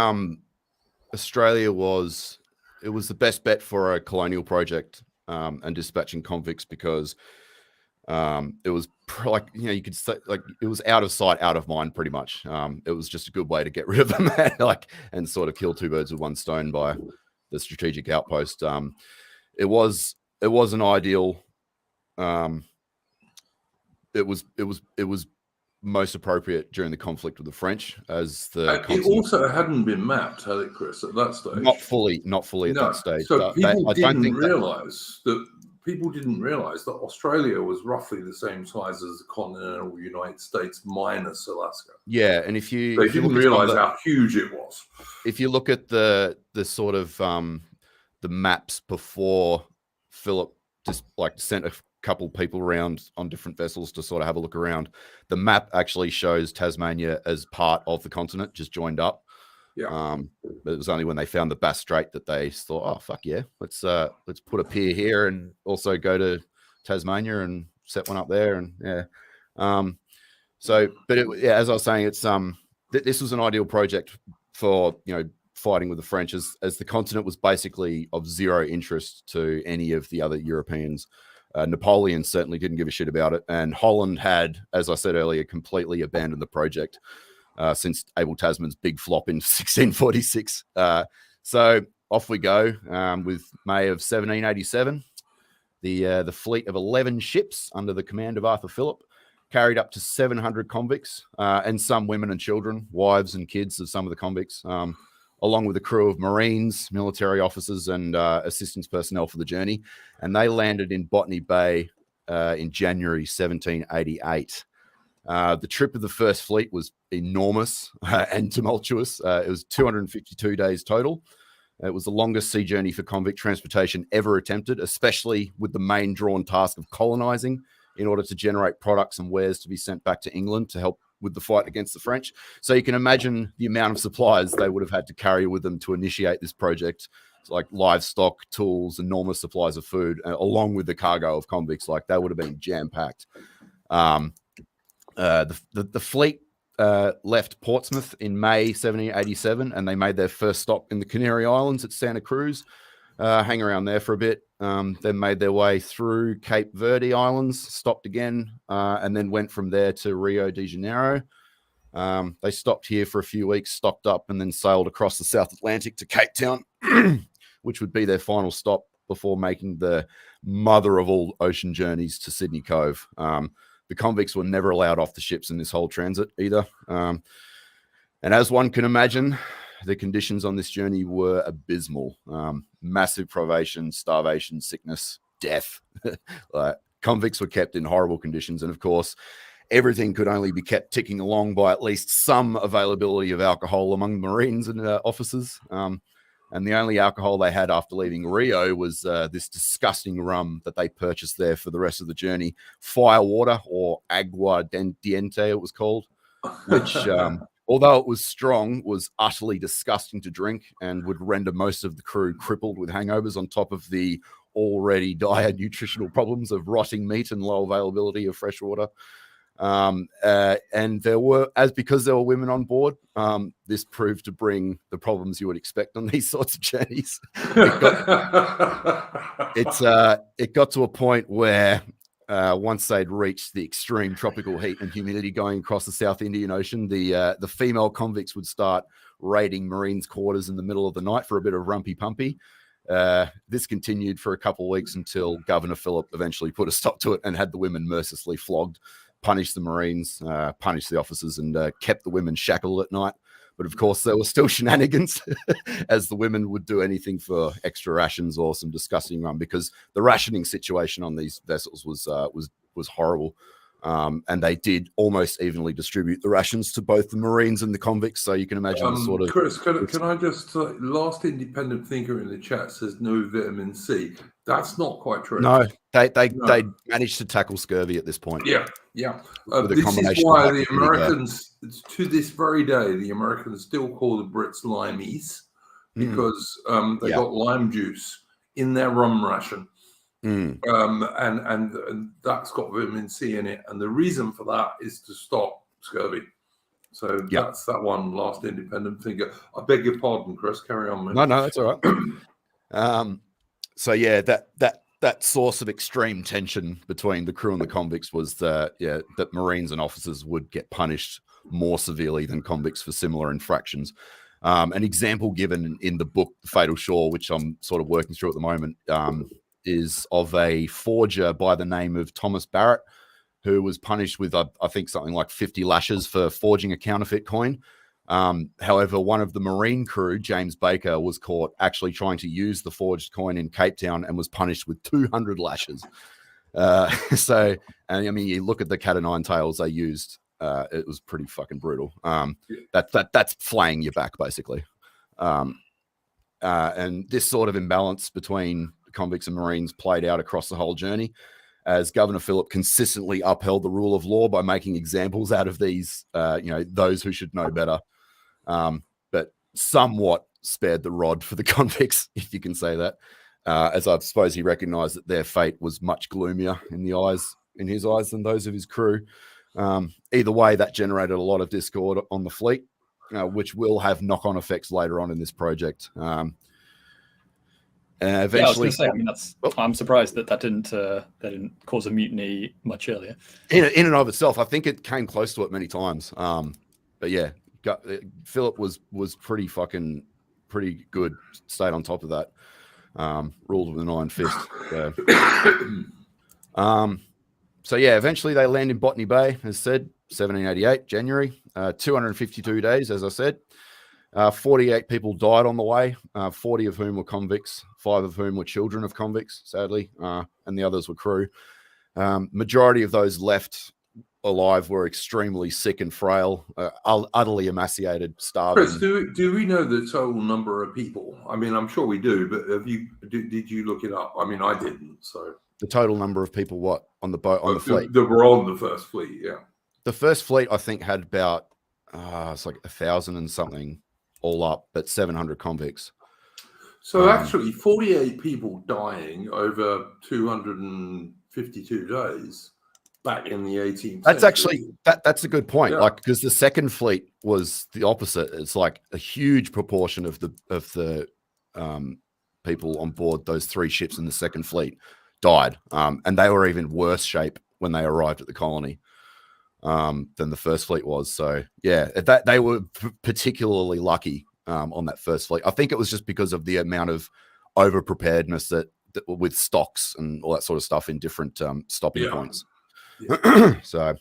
Australia was the best bet for a colonial project and dispatching convicts, because it was you could say, it was out of sight, out of mind, pretty much. It was just a good way to get rid of them, and sort of kill two birds with one stone by the strategic outpost. It was an ideal. It was most appropriate during the conflict with the French, as it also hadn't been mapped, had it, Chris, at that stage? Not fully at that stage. So people didn't realise that Australia was roughly the same size as the continental United States minus Alaska. Yeah, and they didn't realise how huge it was. If you look at the sort of the maps before Phillip just sent a couple people around on different vessels to sort of have a look around, the map actually shows Tasmania as part of the continent, just joined up. Yeah. But it was only when they found the Bass Strait that they thought, oh fuck yeah, let's put a pier here and also go to Tasmania and set one up there. And as I was saying, it's this was an ideal project for fighting with the French, as the continent was basically of zero interest to any of the other Europeans. Napoleon certainly didn't give a shit about it, and Holland had, as I said earlier, completely abandoned the project since Abel Tasman's big flop in 1646. So off we go with May of 1787. The fleet of 11 ships under the command of Arthur Phillip carried up to 700 convicts and some women and children, wives and kids of some of the convicts, along with a crew of Marines, military officers, and assistance personnel for the journey. And they landed in Botany Bay in January 1788. The trip of the first fleet was enormous and tumultuous. It was 252 days total. It was the longest sea journey for convict transportation ever attempted, especially with the main drawn task of colonizing in order to generate products and wares to be sent back to England to help with the fight against the French. So you can imagine the amount of supplies they would have had to carry with them to initiate this project. It's like livestock, tools, enormous supplies of food, along with the cargo of convicts. Like, they would have been jam-packed. The fleet left Portsmouth in May 1787, and they made their first stop in the Canary Islands at Santa Cruz, hang around there for a bit, then made their way through Cape Verde Islands, stopped again, and then went from there to Rio de Janeiro. They stopped here for a few weeks, stocked up, and then sailed across the South Atlantic to Cape Town, which would be their final stop before making the mother of all ocean journeys to Sydney Cove. The convicts were never allowed off the ships in this whole transit either. And as one can imagine, the conditions on this journey were abysmal. Massive privation, starvation, sickness, death. Convicts were kept in horrible conditions. And of course, everything could only be kept ticking along by at least some availability of alcohol among Marines and officers. And the only alcohol they had after leaving Rio was this disgusting rum that they purchased there for the rest of the journey. Firewater, or agua diente, it was called, which, although it was strong, was utterly disgusting to drink and would render most of the crew crippled with hangovers on top of the already dire nutritional problems of rotting meat and low availability of fresh water. And because there were women on board, this proved to bring the problems you would expect on these sorts of journeys. It got to a point where once they'd reached the extreme tropical heat and humidity going across the South Indian Ocean, the female convicts would start raiding Marines' quarters in the middle of the night for a bit of rumpy-pumpy. This continued for a couple of weeks until Governor Phillip eventually put a stop to it and had the women mercilessly flogged, punished the Marines, punished the officers, and kept the women shackled at night. But of course, there were still shenanigans, as the women would do anything for extra rations or some disgusting rum, because the rationing situation on these vessels was horrible. And they did almost evenly distribute the rations to both the Marines and the convicts. So you can imagine the sort of... Chris, can I just... last independent thinker in the chat says no vitamin C. That's not quite true. No, they managed to tackle scurvy at this point. Yeah. This is why the Americans, to this very day, the Americans still call the Brits limeys, because they got lime juice in their rum ration. And that's got vitamin C in it. And the reason for that is to stop scurvy. So that's that one last independent thinker. I beg your pardon, Chris. Carry on, man. No, that's all right. So yeah, that source of extreme tension between the crew and the convicts was that Marines and officers would get punished more severely than convicts for similar infractions. An example given in the book The Fatal Shore, which I'm sort of working through at the moment, is of a forger by the name of Thomas Barrett, who was punished with, I think, something like 50 lashes for forging a counterfeit coin. However, one of the Marine crew, James Baker, was caught actually trying to use the forged coin in Cape Town and was punished with 200 lashes. So, and I mean, you look at the cat o' nine tails they used, it was pretty fucking brutal. That's flaying your back, basically. And this sort of imbalance between convicts and Marines played out across the whole journey, as Governor Phillip consistently upheld the rule of law by making examples out of these, those who should know better, but somewhat spared the rod for the convicts, if you can say that, as I suppose he recognized that their fate was much gloomier in his eyes than those of his crew. Either way, that generated a lot of discord on the fleet, which will have knock-on effects later on in this project. Eventually, I was going to say, I mean, I'm surprised that didn't cause a mutiny much earlier. In and of itself, I think it came close to it many times. But yeah, Philip was pretty good. Stayed on top of that. Ruled with an iron fist. So yeah, eventually they land in Botany Bay, as said, 1788, January, 252 days, as I said. 48 people died on the way, 40 of whom were convicts, 5 of whom were children of convicts, sadly, and the others were crew. Majority of those left alive were extremely sick and frail, utterly emaciated, starving. Chris, do we know the total number of people? I mean, I'm sure we do, but did you look it up? I mean, I didn't. So the total number of people, what, on the boat, on the fleet? That were on the first fleet, yeah. The first fleet, I think, had about it's like 1,000 and something all up, but 700 convicts. So actually, 48 people dying over 252 days back in the 18th That's century. actually that's a good point. Yeah. Like, because the second fleet was the opposite. It's like a huge proportion of the people on board those 3 ships in the second fleet died, and they were even worse shape when they arrived at the colony than the first fleet was. So yeah, that they were particularly lucky on that first fleet. I think it was just because of the amount of over preparedness that with stocks and all that sort of stuff in different stopping points. Yeah. So,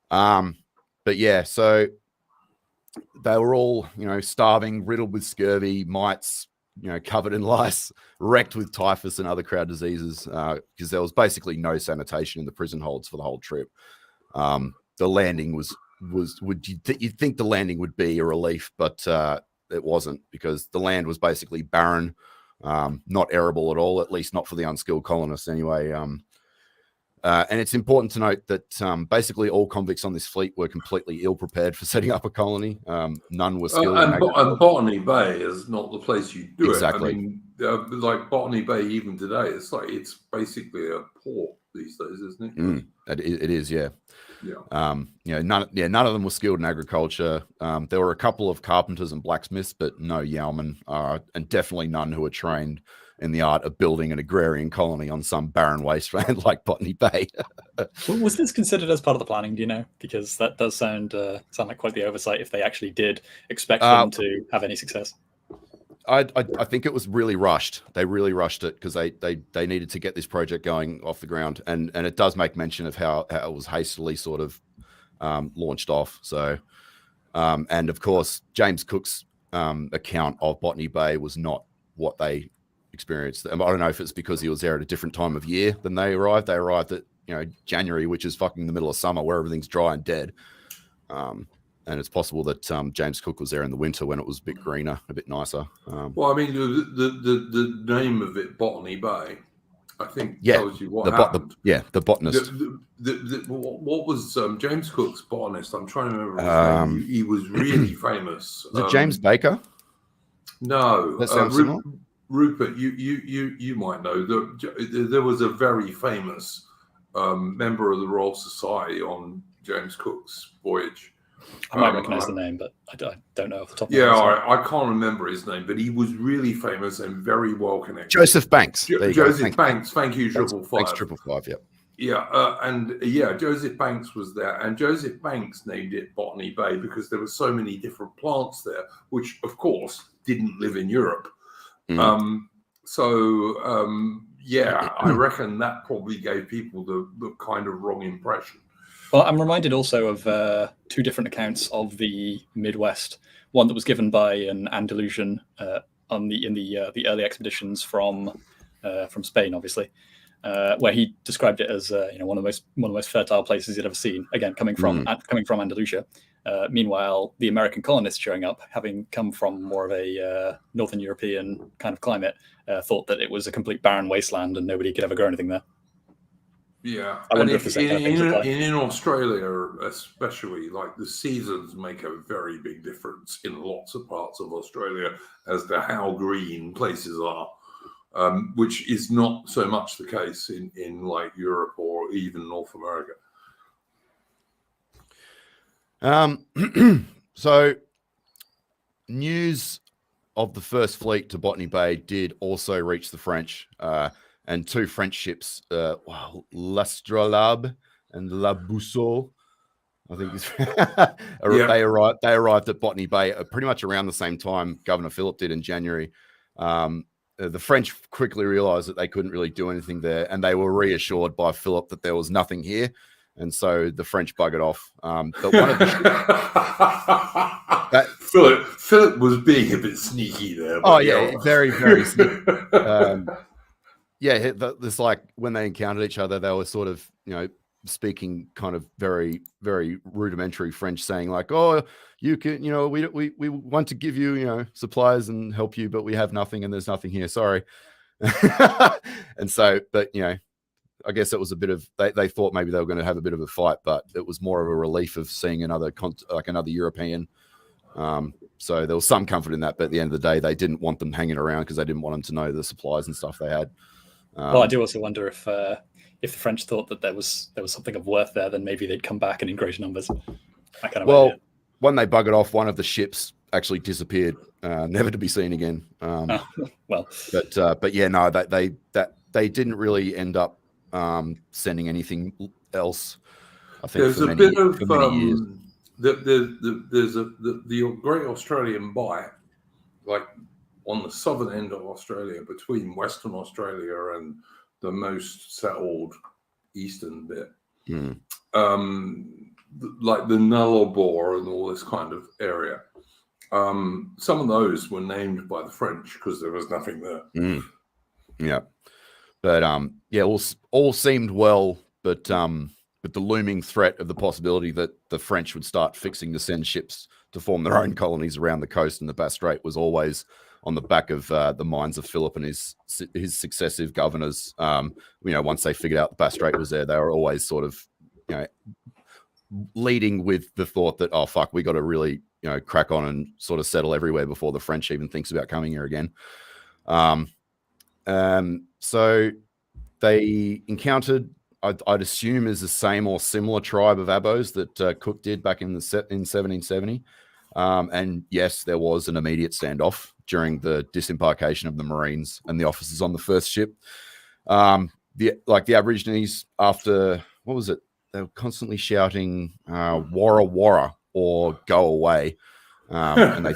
but yeah, so they were all, starving, riddled with scurvy, mites, covered in lice, wrecked with typhus and other crowd diseases, because there was basically no sanitation in the prison holds for the whole trip. The landing you'd think the landing would be a relief, but it wasn't, because the land was basically barren, not arable at all, at least not for the unskilled colonists anyway. And it's important to note that basically all convicts on this fleet were completely ill-prepared for setting up a colony. None were skilled. And Botany Bay is not the place you do exactly. it. I mean, like Botany Bay, even today, it's basically a port these days, isn't it? It is, yeah. Yeah. None of them were skilled in agriculture. There were a couple of carpenters and blacksmiths, but no yeomen, and definitely none who were trained in the art of building an agrarian colony on some barren wasteland like Botany Bay. Was this considered as part of the planning, do you know? Because that does sound like quite the oversight if they actually did expect them to have any success. I think it was really rushed. They really rushed it because they needed to get this project going off the ground. And it does make mention of how it was hastily sort of launched off. So, and of course, James Cook's account of Botany Bay was not what they experienced. I don't know if it's because he was there at a different time of year than they arrived. They arrived at January, which is fucking the middle of summer, where everything's dry and dead. And it's possible that James Cook was there in the winter when it was a bit greener, a bit nicer. Well, I mean, the name of it, Botany Bay, I think tells you what happened. The botanist. What was James Cook's botanist? I'm trying to remember his name. He was really famous. Was it James Baker? No, that sounds similar. Rupert, you might know. There was a very famous member of the Royal Society on James Cook's voyage. I might recognize the name, but I don't know off the top of my head. Yeah, I can't remember his name, but he was really famous and very well connected. Joseph Banks. Joseph Banks. Thank you, Triple Five. Thanks, Triple Five, yep. Yeah, Joseph Banks was there, and Joseph Banks named it Botany Bay because there were so many different plants there, which, of course, didn't live in Europe. I reckon that probably gave people the kind of wrong impression. Well, I'm reminded also of 2 different accounts of the Midwest. One that was given by an Andalusian in the early expeditions from Spain, obviously, where he described it as one of the most fertile places he'd ever seen. Again, coming from Andalusia. Meanwhile, the American colonists showing up, having come from more of a Northern European kind of climate, thought that it was a complete barren wasteland and nobody could ever grow anything there. Yeah, I wonder if the same kind of things apply. In Australia, especially, like the seasons make a very big difference in lots of parts of Australia as to how green places are, which is not so much the case in like Europe or even North America. So news of the first fleet to Botany Bay did also reach the French, and 2 French ships, L'Astrolabe and La Boussole, I think they arrived at Botany Bay pretty much around the same time Governor Phillip did in January. the French quickly realized that they couldn't really do anything there, and they were reassured by Philip that there was nothing here, and so the French buggered off. But one of the Philip was being a bit sneaky there. Oh yeah, very, very sneaky. It's like when they encountered each other, they were sort of, speaking kind of very, very rudimentary French, saying like, "Oh, you can, we want to give you, supplies and help you, but we have nothing, and there's nothing here. Sorry." And so, but I guess it was a bit of they thought maybe they were going to have a bit of a fight, but it was more of a relief of seeing another European. So there was some comfort in that, but at the end of the day, they didn't want them hanging around because they didn't want them to know the supplies and stuff they had. Well, I do also wonder if the French thought that there was something of worth there, then maybe they'd come back in greater numbers. Idea. When they buggered off, one of the ships actually disappeared, never to be seen again. But yeah, no, they didn't really end up sending anything else. I think there's for a bit of many years. There's the Great Australian Bight, like on the southern end of Australia, between Western Australia and the most settled eastern bit, like the Nullarbor and all this kind of area. Some of those were named by the French because there was nothing there. Yeah, but all seemed well, but the looming threat of the possibility that the French would start fixing to send ships to form their own colonies around the coast and the Bass Strait was always on the back of the minds of Philip and his successive governors. Once they figured out the Bass Strait was there, they were always sort of, leading with the thought that, oh, fuck, we got to really, crack on and sort of settle everywhere before the French even thinks about coming here again. So they encountered, I'd assume, is the same or similar tribe of Abos that Cook did back in 1770. And yes, there was an immediate standoff during the disembarkation of the Marines and the officers on the first ship. The Aborigines, after, what was it? They were constantly shouting "Warra Warra" or "Go away," and they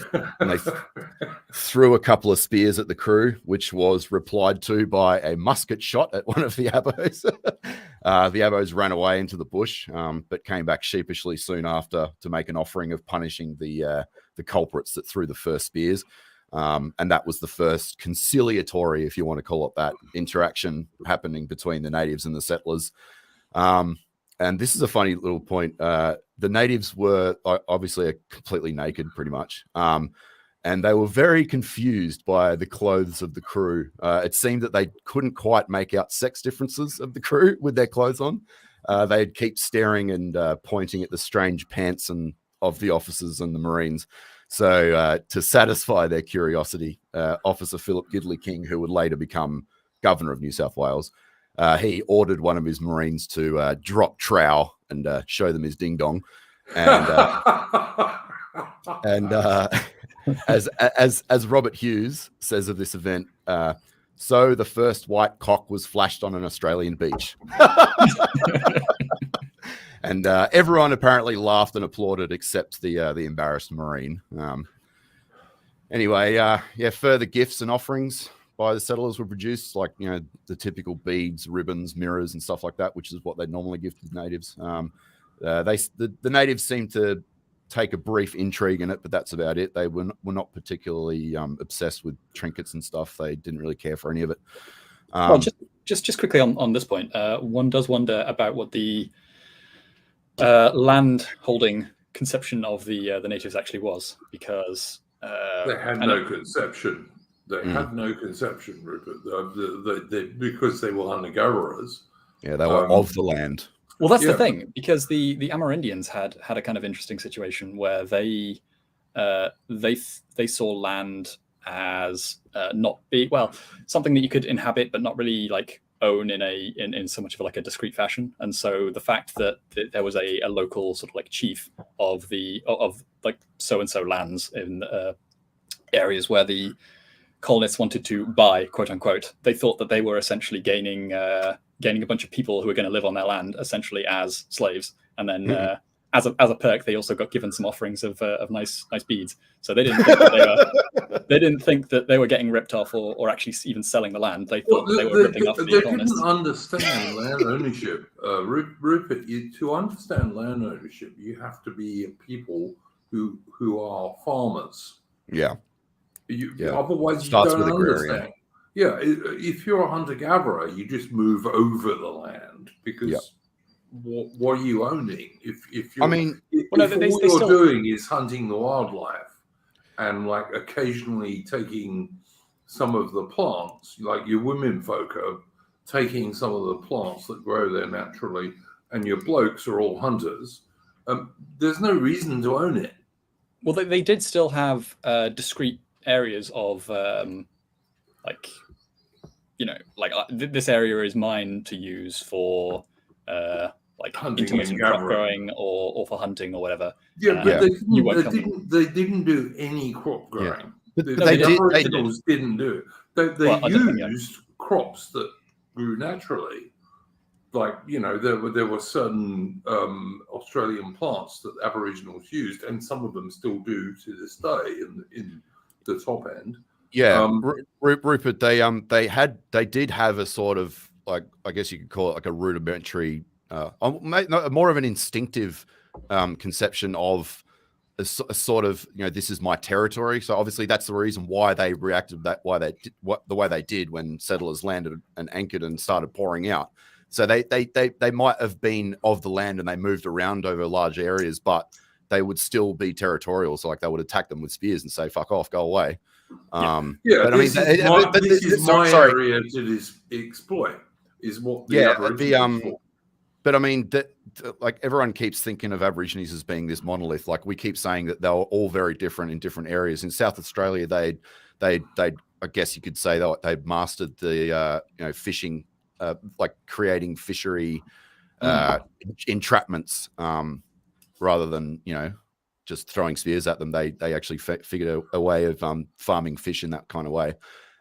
threw a couple of spears at the crew, which was replied to by a musket shot at one of the Abos. The Abos ran away into the bush, but came back sheepishly soon after to make an offering of punishing the culprits that threw the first spears. And that was the first conciliatory, if you want to call it that, interaction happening between the natives and the settlers. And this is a funny little point. The natives were obviously completely naked, pretty much. And they were very confused by the clothes of the crew. It seemed that they couldn't quite make out sex differences of the crew with their clothes on. They'd keep staring and pointing at the strange pants of the officers and the Marines. So to satisfy their curiosity, Officer Philip Gidley King, who would later become Governor of New South Wales, he ordered one of his Marines to drop trowel and show them his ding dong, and as Robert Hughes says of this event, so the first white cock was flashed on an Australian beach, and everyone apparently laughed and applauded except the embarrassed Marine. Further gifts and offerings by the settlers were produced, like the typical beads, ribbons, mirrors, and stuff like that, which is what they normally give to the natives. The natives seemed to take a brief intrigue in it, but that's about it. They were not particularly obsessed with trinkets and stuff. They didn't really care for any of it. Well, just quickly on this point, one does wonder about what the land holding conception of the natives actually was, because they had no conception. They had no conception, Rupert, because they were hunter-gatherers. Yeah, they were of the land. Well, that's the thing, because the Amerindians had a kind of interesting situation where they saw land as something that you could inhabit but not really like own in so much of like a discrete fashion. And so the fact that there was a local sort of like chief of like so and so lands in areas where the colonists wanted to buy, quote unquote, they thought that they were essentially gaining a bunch of people who were going to live on their land essentially as slaves, and then as a perk, they also got given some offerings of nice beads. So they didn't think that they didn't think that they were getting ripped off or actually even selling the land. They thought they were ripping off the colonists. They didn't understand land ownership. Rupert, to understand land ownership, you have to be people who are farmers. Yeah. Otherwise, Starts you don't with understand. Yeah, if you're a hunter-gatherer, you just move over the land because what are you owning? If you're, all you're doing is hunting the wildlife and like occasionally taking some of the plants, like your women folk are taking some of the plants that grow there naturally, and your blokes are all hunters, there's no reason to own it. Well, they did still have discrete areas of this area is mine to use for Hunting intermittent crop growing or for hunting or whatever. Yeah, but they didn't do any crop growing. Yeah. The Aboriginals didn't do it. They used crops that grew naturally. Like, there were certain Australian plants that Aboriginals used, and some of them still do to this day in the top end. Yeah, Rupert, they did have a sort of, like, I guess you could call it like a rudimentary, more of an instinctive conception of a sort of, this is my territory. So obviously that's the reason why they reacted the way they did when settlers landed and anchored and started pouring out. So they might have been of the land and they moved around over large areas, but they would still be territorial. So like they would attack them with spears and say, "Fuck off, go away." This is my area to exploit. Is what the Aborigines But I mean, like everyone keeps thinking of Aborigines as being this monolith. Like we keep saying that they were all very different in different areas. In South Australia, they I guess you could say they mastered the fishing, like creating fishery entrapments rather than just throwing spears at them. They actually figured a way of farming fish in that kind of way.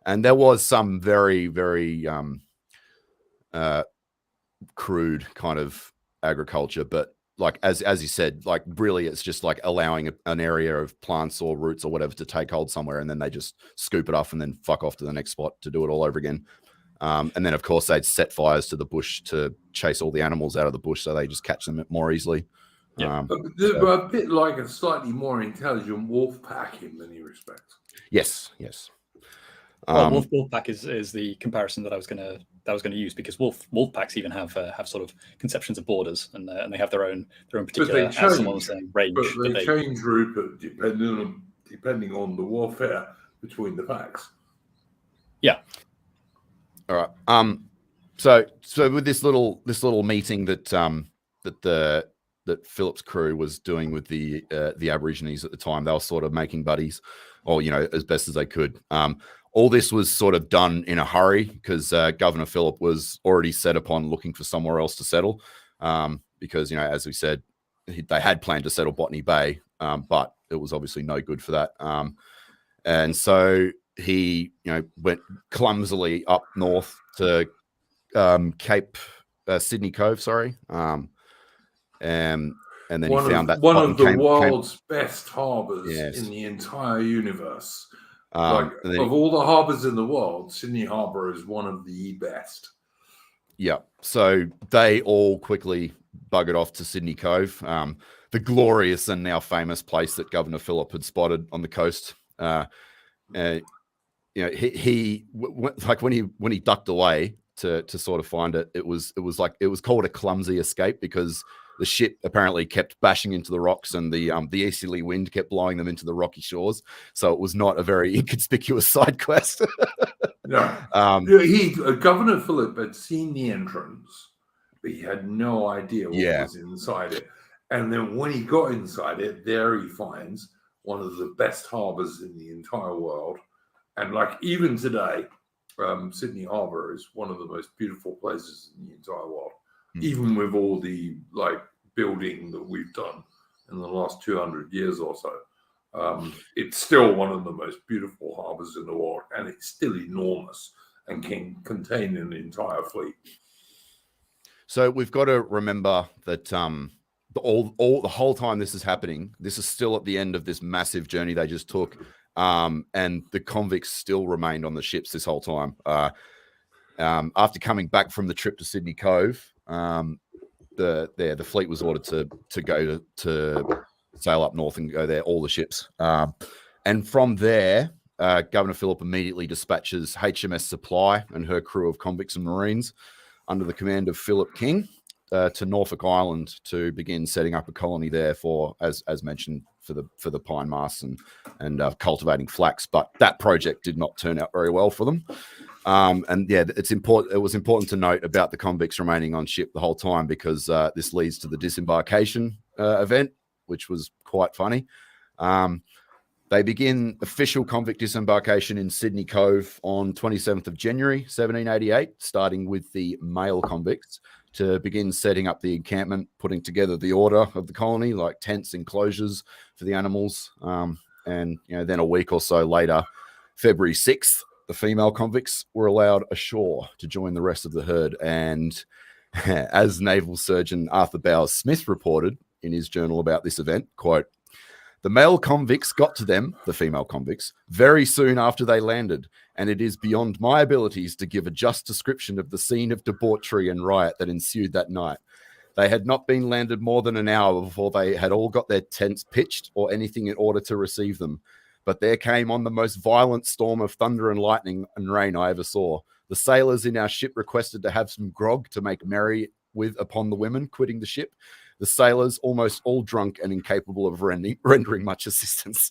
And there was some very, very crude kind of agriculture, but like as you said, like really it's just like allowing an area of plants or roots or whatever to take hold somewhere, and then they just scoop it off and then fuck off to the next spot to do it all over again. And then of course they'd set fires to the bush to chase all the animals out of the bush, so they just catch them more easily. Yeah, they're a bit like a slightly more intelligent wolf pack in many respects. Yes. Wolf pack is the comparison that I was gonna use, because wolf packs even have sort of conceptions of borders, and they have their own particular, as someone was saying, range. But they change, Rupert, depending on the warfare between the packs. Yeah. All right. So with this little meeting that Philip's crew was doing with the Aborigines at the time, they were sort of making buddies, or as best as they could. All this was sort of done in a hurry because Governor Philip was already set upon looking for somewhere else to settle, because as we said, they had planned to settle Botany Bay, but it was obviously no good for that. And so he went clumsily up north to Cape Sydney Cove, and then he found that one of the world's best harbors in the entire universe. Of all the harbors in the world, Sydney Harbour is one of the best. Yeah, so they all quickly buggered off to Sydney Cove, the glorious and now famous place that Governor Phillip had spotted on the coast. He like when he ducked away to sort of find it, it was called a clumsy escape because the ship apparently kept bashing into the rocks, and the easterly wind kept blowing them into the rocky shores. So it was not a very inconspicuous side quest. No, Governor Phillip had seen the entrance, but he had no idea what was inside it. And then when he got inside it, there he finds one of the best harbors in the entire world. And like even today, Sydney Harbour is one of the most beautiful places in the entire world. Even with all the building that we've done in the last 200 years or so, it's still one of the most beautiful harbours in the world, and it's still enormous and can contain an entire fleet. So we've got to remember that the whole time this is happening, this is still at the end of this massive journey they just took, and the convicts still remained on the ships this whole time. After coming back from the trip to Sydney Cove, the fleet was ordered to go to sail up north and go there, all the ships, and from there, Governor Phillip immediately dispatches HMS Supply and her crew of convicts and Marines under the command of Philip King to Norfolk Island to begin setting up a colony there for, as mentioned, for the pine masts and cultivating flax. But that project did not turn out very well for them. And yeah, it was important to note about the convicts remaining on ship the whole time, because this leads to the disembarkation event, which was quite funny. They begin official convict disembarkation in Sydney Cove on 27th of January, 1788, starting with the male convicts to begin setting up the encampment, putting together the order of the colony, like tents, enclosures for the animals. And then a week or so later, February 6th, the female convicts were allowed ashore to join the rest of the herd. And as Naval Surgeon Arthur Bowers Smith reported in his journal about this event, quote, "The male convicts got to them, the female convicts, very soon after they landed, and it is beyond my abilities to give a just description of the scene of debauchery and riot that ensued that night. They had not been landed more than an hour before they had all got their tents pitched or anything in order to receive them. But there came on the most violent storm of thunder and lightning and rain I ever saw. The sailors in our ship requested to have some grog to make merry with upon the women quitting the ship. The sailors, almost all drunk and incapable of rendering much assistance."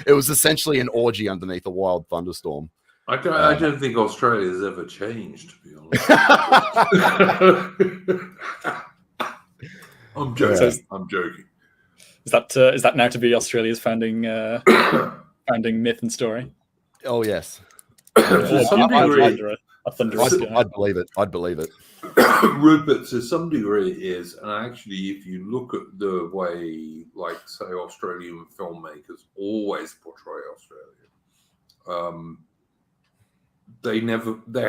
It was essentially an orgy underneath a wild thunderstorm. I don't think Australia's ever changed, to be honest. I'm joking. I'm joking. Is that now to be Australia's founding myth and story? Oh yes. To some degree, I'd believe it. I'd believe it. Rupert, to some degree, it is. And actually, if you look at the way, like, say, Australian filmmakers always portray Australia, they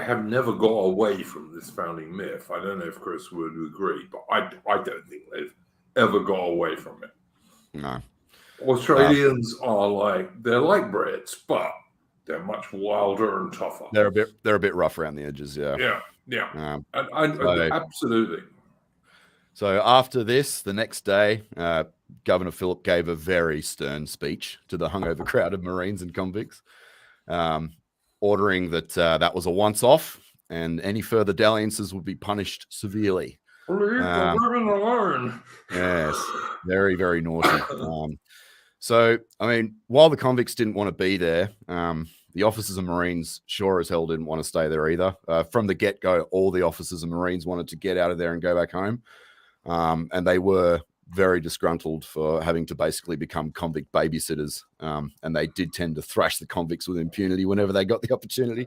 have never got away from this founding myth. I don't know if Chris would agree, but I don't think they've ever got away from it. No. Australians they're like Brits, but they're much wilder and tougher. They're a bit rough around the edges, yeah. Yeah. Absolutely. So after this, the next day, Governor Phillip gave a very stern speech to the hungover crowd of Marines and convicts, ordering that was a once-off, and any further dalliances would be punished severely. Leave the women alone. Yes, very, very naughty. So, I mean, while the convicts didn't want to be there, the officers and Marines sure as hell didn't want to stay there either. From the get-go, all the officers and Marines wanted to get out of there and go back home. And they were very disgruntled for having to basically become convict babysitters. And they did tend to thrash the convicts with impunity whenever they got the opportunity.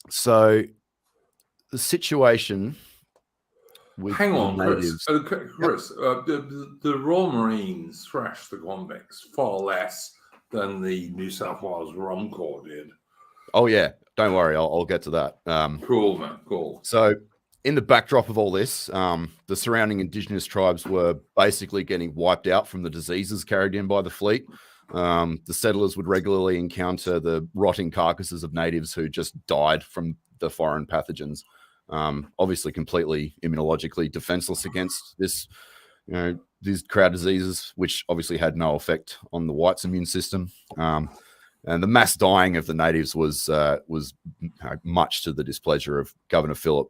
So the situation with Hang on, natives... Chris. Okay, Chris, the Royal Marines thrashed the convicts far less than the New South Wales Rum Corps did. Oh, yeah. Don't worry. I'll get to that. Cool, man. Cool. So in the backdrop of all this, the surrounding Indigenous tribes were basically getting wiped out from the diseases carried in by the fleet. The settlers would regularly encounter the rotting carcasses of natives who just died from the foreign pathogens. Obviously completely immunologically defenseless against this, these crowd diseases, which obviously had no effect on the whites' immune system. And the mass dying of the natives was much to the displeasure of Governor Phillip,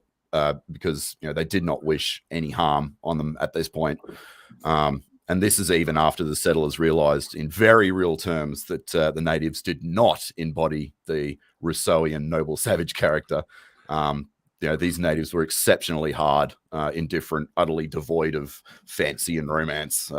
because they did not wish any harm on them at this point. And this is even after the settlers realized in very real terms that the natives did not embody the Rousseauian noble savage character. These natives were exceptionally hard, indifferent, utterly devoid of fancy and romance,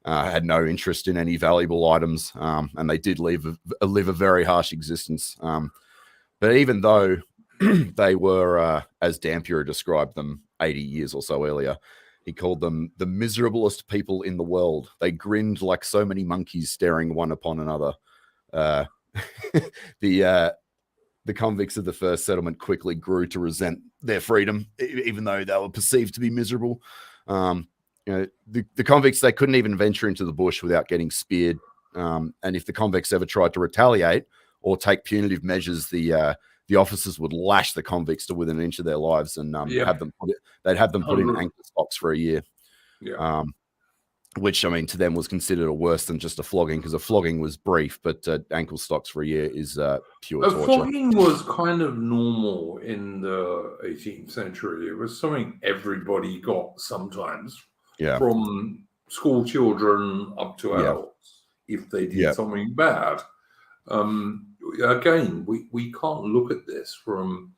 had no interest in any valuable items, and they did live a very harsh existence. But even though they were, as Dampier described them 80 years or so earlier, he called them the miserablest people in the world. They grinned like so many monkeys staring one upon another. The convicts of the first settlement quickly grew to resent their freedom, even though they were perceived to be miserable. The convicts, they couldn't even venture into the bush without getting speared. And if the convicts ever tried to retaliate or take punitive measures, the officers would lash the convicts to within an inch of their lives and have them put in ankle stocks for a year. Yeah. Which, I mean, to them was considered worse than just a flogging, because a flogging was brief, but ankle stocks for a year is pure torture. Flogging was kind of normal in the 18th century. It was something everybody got sometimes, from school children up to adults, if they did something bad. Again, we can't look at this from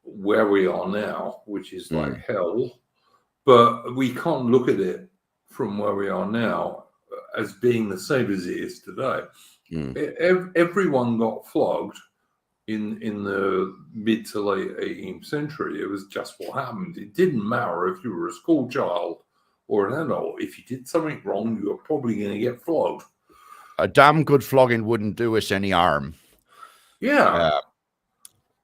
where we are now, which is like hell, but we can't look at it from where we are now as being the same as it is today. Everyone got flogged in the mid to late 18th century. It was just what happened. It didn't matter if you were a school child or an adult. If you did something wrong, you were probably going to get flogged. A damn good flogging wouldn't do us any harm. Yeah.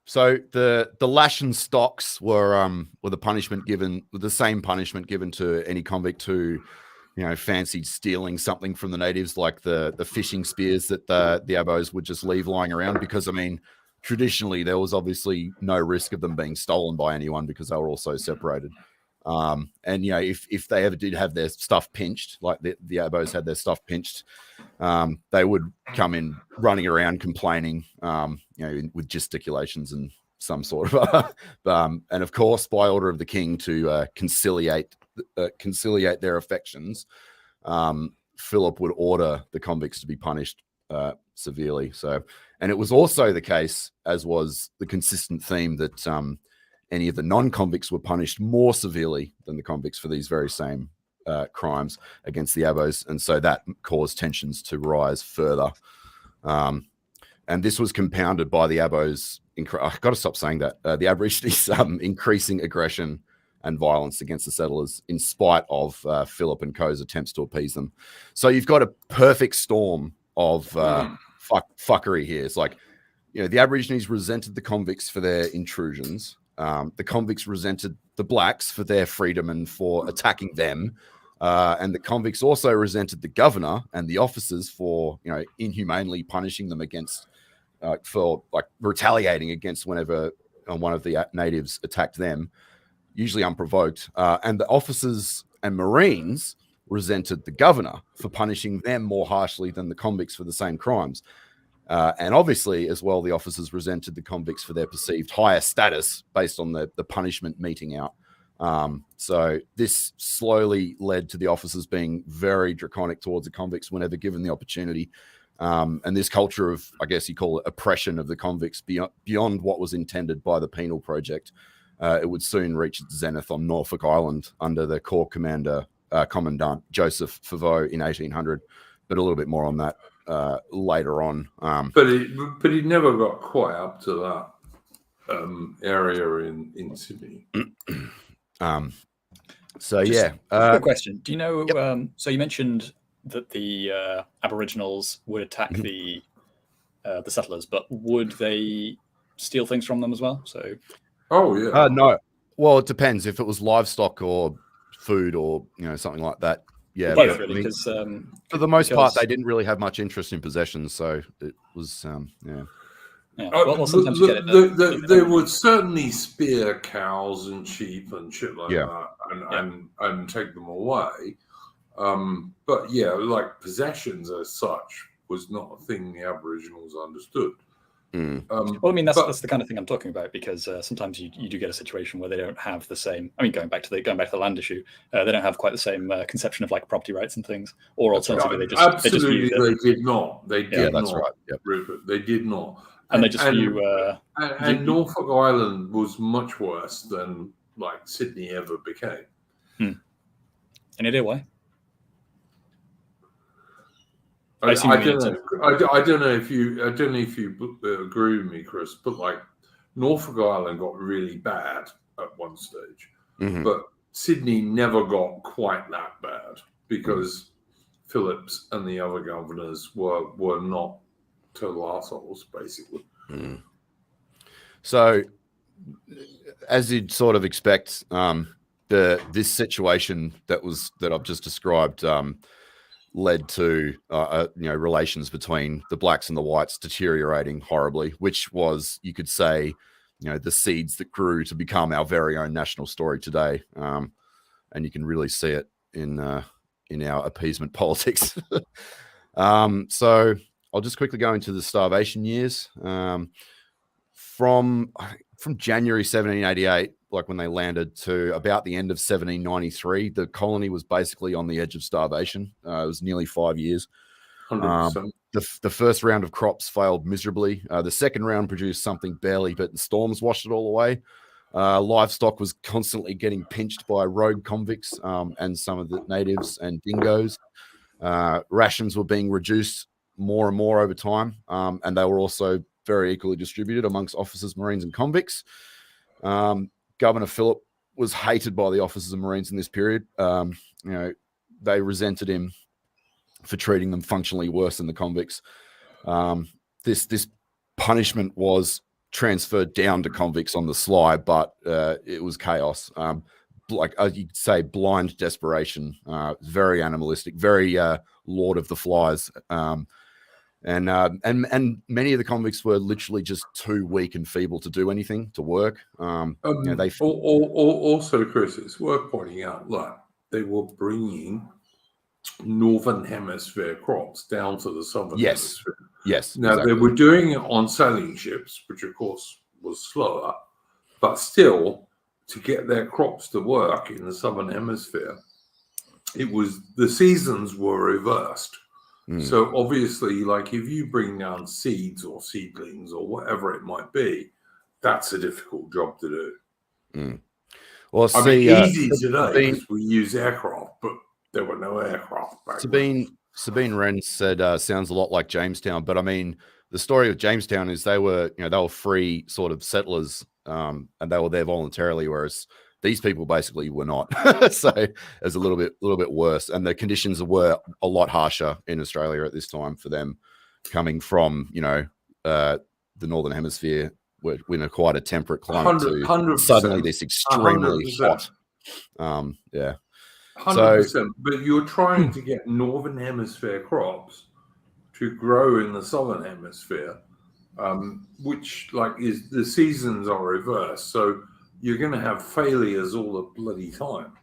So the lash and stocks were the punishment given, the same punishment given to any convict who, fancied stealing something from the natives, like the fishing spears that the Abos would just leave lying around. Because, I mean, traditionally there was obviously no risk of them being stolen by anyone because they were all so separated. And if they ever did have their stuff pinched, like the Abos had their stuff pinched, they would come in running around complaining, with gesticulations and some sort of, and of course, by order of the king to conciliate their affections, Philip would order the convicts to be punished severely. So, and it was also the case, as was the consistent theme, that any of the non-convicts were punished more severely than the convicts for these very same crimes against the Abos, and so that caused tensions to rise further. And this was compounded by the Abos. I've got to stop saying that. The Aborigines increasing aggression and violence against the settlers, in spite of Philip and Co.'s attempts to appease them. So you've got a perfect storm of fuckery here. It's like, the Aborigines resented the convicts for their intrusions. The convicts resented the blacks for their freedom and for attacking them. And the convicts also resented the governor and the officers for, inhumanely punishing them for retaliating against whenever one of the natives attacked them, usually unprovoked. And the officers and Marines resented the governor for punishing them more harshly than the convicts for the same crimes. And obviously, as well, the officers resented the convicts for their perceived higher status based on the punishment meting out. So this slowly led to the officers being very draconic towards the convicts whenever given the opportunity. And this culture of, I guess you call it, oppression of the convicts beyond what was intended by the penal project, it would soon reach its zenith on Norfolk Island under the Corps Commandant Joseph Foveaux in 1800. But a little bit more on that later on. But he never got quite up to that area in Sydney. Quick question. Do you know, so you mentioned that the Aboriginals would attack the settlers, but would they steal things from them as well? So, no. Well, it depends if it was livestock or food or something like that. Yeah, both really. Because for the most part, they didn't really have much interest in possessions, so it was Yeah. Well, sometimes you get it. They would certainly spear cows and sheep and shit like that, and take them away. But like possessions as such was not a thing the Aboriginals understood. Well, I mean, that's the kind of thing I'm talking about, because sometimes you do get a situation where they don't have the same. I mean, going back to the land issue, they don't have quite the same conception of like property rights and things. Or alternatively, they did not. They did not. Right. Yep. Rupert, they did not. And they just and Norfolk Island was much worse than like Sydney ever became. Any idea why? I don't know if you agree with me, Chris, but like Norfolk Island got really bad at one stage, but Sydney never got quite that bad because Phillips and the other governors were not total assholes, basically. So as you'd sort of expect, this situation that I've just described led to relations between the blacks and the whites deteriorating horribly, which was, you could say, the seeds that grew to become our very own national story today. And you can really see it in our appeasement politics. So I'll just quickly go into the starvation years. From January 1788, like when they landed, to about the end of 1793, the colony was basically on the edge of starvation. It was nearly 5 years. 100%. The first round of crops failed miserably. The second round produced something barely, but the storms washed it all away. Livestock was constantly getting pinched by rogue convicts and some of the natives and dingoes. Rations were being reduced more and more over time, and they were also very equally distributed amongst officers, Marines, and convicts. Governor Phillip was hated by the officers and Marines in this period. They resented him for treating them functionally worse than the convicts. This punishment was transferred down to convicts on the sly, but it was chaos. Like you could say, blind desperation. Very animalistic, very Lord of the Flies. And many of the convicts were literally just too weak and feeble to do anything, to work. Also, Chris, it's worth pointing out, like, they were bringing Northern Hemisphere crops down to the Southern Hemisphere. Yes. Now, exactly. they were doing it on sailing ships, which, of course, was slower, but still, to get their crops to work in the Southern Hemisphere, the seasons were reversed. So obviously, like, if you bring down seeds or seedlings or whatever it might be, that's a difficult job to do. Well, easy today because we use aircraft, but there were no aircraft back then. Sabine Wren said, sounds a lot like Jamestown, but I mean, the story of Jamestown is they were free sort of settlers, and they were there voluntarily, whereas these people basically were not. So it was a little bit worse, and the conditions were a lot harsher in Australia at this time for them, coming from the Northern Hemisphere, we're in quite a temperate climate, to 100%, suddenly this extremely 100%. hot. 100%. But you're trying to get Northern Hemisphere crops to grow in the Southern Hemisphere, which, like, is the seasons are reversed. So you're going to have failures all the bloody time.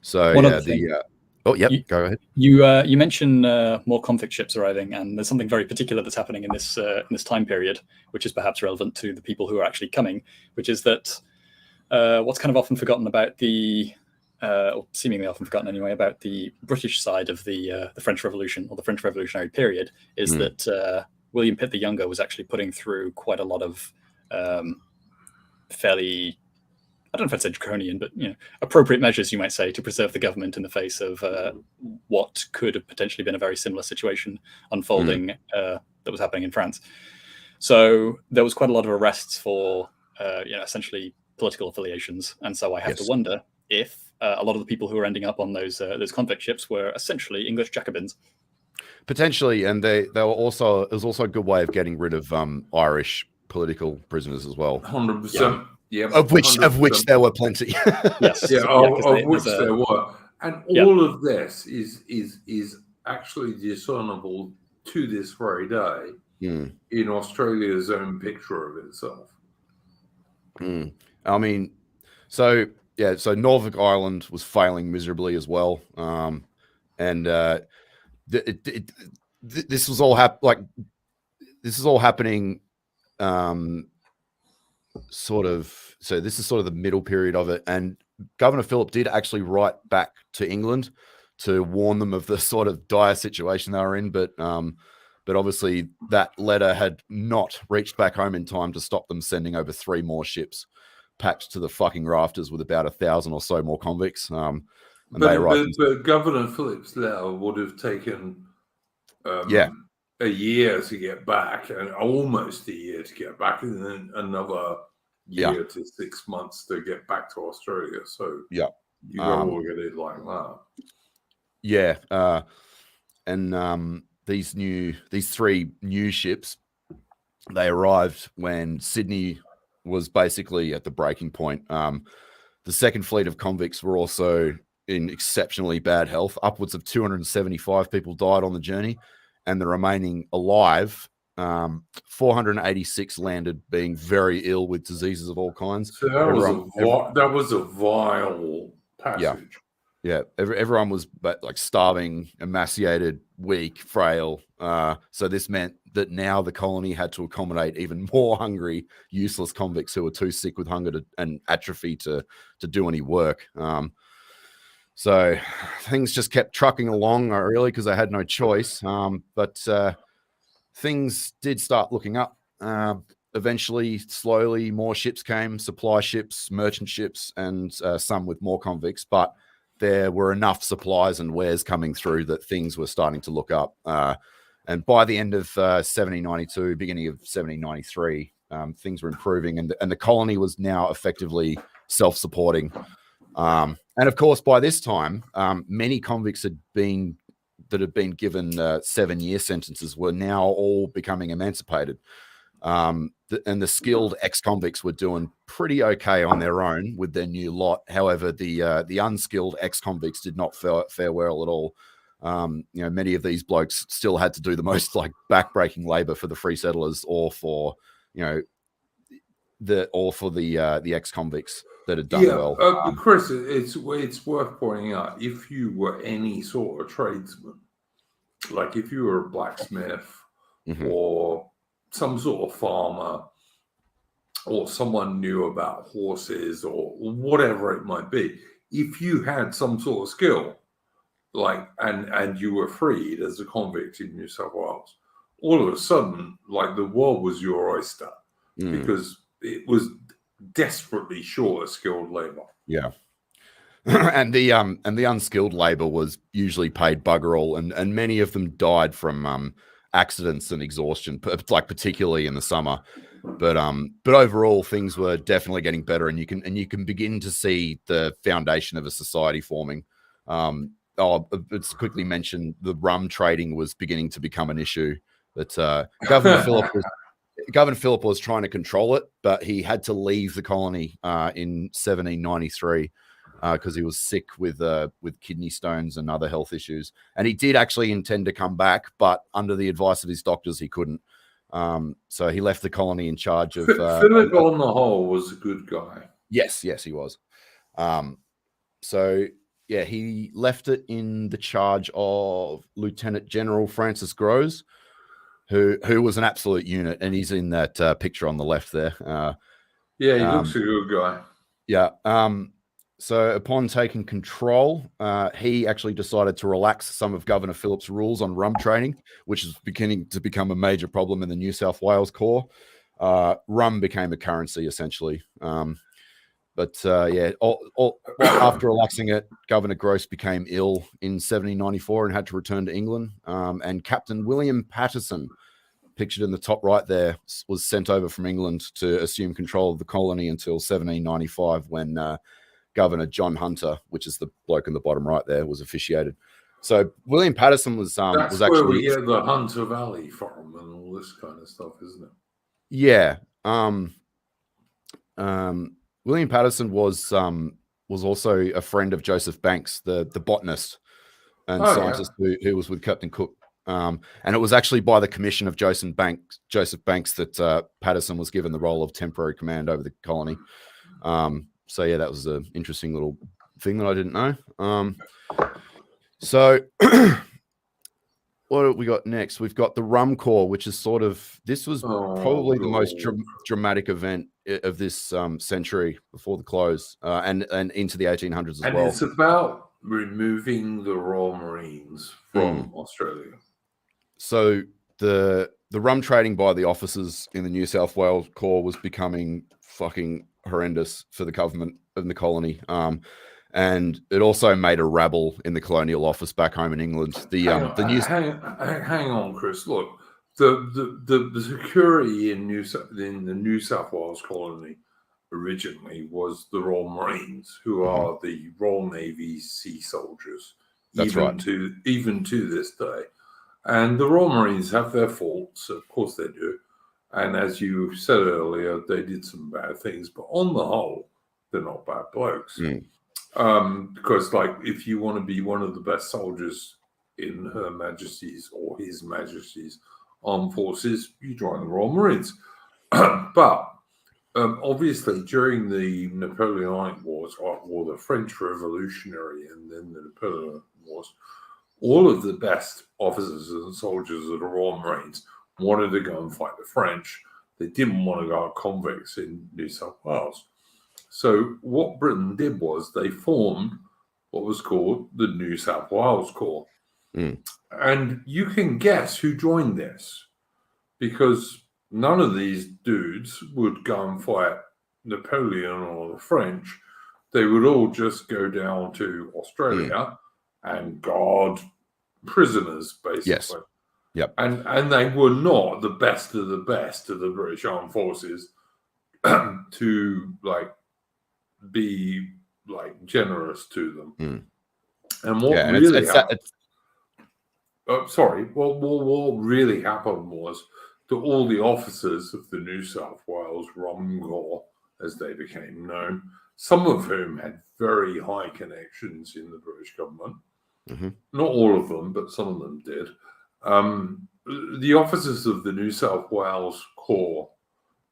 So go ahead. You mentioned more convict ships arriving, and there's something very particular that's happening in this time period, which is perhaps relevant to the people who are actually coming, which is that what's kind of often forgotten about or seemingly often forgotten anyway, about the British side of the French Revolution, or the French Revolutionary period, is that William Pitt the Younger was actually putting through quite a lot of fairly, I don't know if I'd say draconian, but appropriate measures, you might say, to preserve the government in the face of what could have potentially been a very similar situation unfolding that was happening in France. So there was quite a lot of arrests for essentially political affiliations, and so I have to wonder if a lot of the people who were ending up on those convict ships were essentially English Jacobins. Potentially, and it was also a good way of getting rid of Irish political prisoners as well. 100%. Yeah. Of which there were plenty. Yes. Yeah, of which there were. And all of this is actually discernible to this very day in Australia's own picture of itself. I mean, so Norfolk Island was failing miserably as well. And this was all this is all happening so this is sort of the middle period of it, and Governor Phillip did actually write back to England to warn them of the sort of dire situation they were in, but obviously that letter had not reached back home in time to stop them sending over 3 more ships packed to the fucking rafters with about 1,000 or so more convicts. But Governor Phillip's letter would have taken a year to get back, and almost a year to get back, and then another year to 6 months to get back to Australia. So you got to look at it like that. And these 3 new ships, they arrived when Sydney was basically at the breaking point. The second fleet of convicts were also in exceptionally bad health. Upwards of 275 people died on the journey, and the remaining alive, 486 landed, being very ill with diseases of all kinds. So that was a vile passage. Yeah, everyone was like starving, emaciated, weak, frail. So this meant that now the colony had to accommodate even more hungry, useless convicts who were too sick with hunger and atrophy to do any work. So things just kept trucking along, really, because I had no choice. But things did start looking up. Eventually, slowly, more ships came, supply ships, merchant ships, and some with more convicts. But there were enough supplies and wares coming through that things were starting to look up. And by the end of 1792, beginning of 1793, things were improving, and the colony was now effectively self-supporting. And of course, by this time, many convicts had been given 7-year sentences were now all becoming emancipated. And the skilled ex-convicts were doing pretty okay on their own with their new lot. However, the unskilled ex-convicts did not fare well at all. Many of these blokes still had to do the most like backbreaking labor for the free settlers, or for the ex-convicts that had done well. Chris, it's worth pointing out, if you were any sort of tradesman, like if you were a blacksmith or some sort of farmer, or someone knew about horses or whatever it might be, if you had some sort of skill, like and you were freed as a convict in New South Wales, all of a sudden, like, the world was your oyster, because it was desperately short of skilled labor. Yeah. and the unskilled labor was usually paid bugger all, and many of them died from accidents and exhaustion, like particularly in the summer. But overall, things were definitely getting better, and you can begin to see the foundation of a society forming. Let's quickly mention the rum trading was beginning to become an issue. But Governor Phillip was trying to control it, but he had to leave the colony in 1793 because he was sick with kidney stones and other health issues. And he did actually intend to come back, but under the advice of his doctors, he couldn't. So he left the colony in charge of... Philip, on the whole, was a good guy. Yes, he was. So, yeah, he left it in the charge of Lieutenant General Francis Groves, who was an absolute unit, and he's in that picture on the left there. He looks a good guy. Yeah. So upon taking control, he actually decided to relax some of Governor Phillip's rules on rum trading, which is beginning to become a major problem in the New South Wales core. Rum became a currency, essentially. After relaxing it, Governor Gross became ill in 1794 and had to return to England. And Captain William Patterson, pictured in the top right there, was sent over from England to assume control of the colony until 1795, when Governor John Hunter, which is the bloke in the bottom right there, was officiated. So William Patterson was That's was actually where we get the Hunter Valley from and all this kind of stuff, isn't it? Yeah. William Patterson was also a friend of Joseph Banks, the botanist and scientist who was with Captain Cook. And it was actually by the commission of Joseph Banks that Patterson was given the role of temporary command over the colony. So yeah, that was an interesting little thing that I didn't know. So what have we got next? We've got the Rum Corps, which is probably the most dramatic event of this century before the close, and into the 1800s as well. And it's about removing the Royal Marines from Australia. So the rum trading by the officers in the New South Wales Corps was becoming fucking horrendous for the government in the colony. And it also made a rabble in the colonial office back home in England. Hang on, Chris. Look, the security in the New South Wales colony originally was the Royal Marines, who are the Royal Navy sea soldiers. That's right. Even to this day. And the Royal Marines have their faults, of course they do. And as you said earlier, they did some bad things, but on the whole, they're not bad blokes. Because, like, if you want to be one of the best soldiers in Her Majesty's or His Majesty's armed forces, you join the Royal Marines. But obviously, during the Napoleonic Wars, or the French Revolutionary and then the Napoleonic Wars, all of the best officers and soldiers of the Royal Marines wanted to go and fight the French. They didn't want to go at convicts in New South Wales. So what Britain did was they formed what was called the New South Wales Corps. And you can guess who joined this, because none of these dudes would go and fight Napoleon or the French. They would all just go down to Australia and guard prisoners, basically. Yes. Yep. And they were not the best of the British Armed Forces to be generous to them. And what really happened? What really happened was that all the officers of the New South Wales Rum Corps, as they became known, some of whom had very high connections in the British government, not all of them, but some of them did. The officers of the New South Wales Corps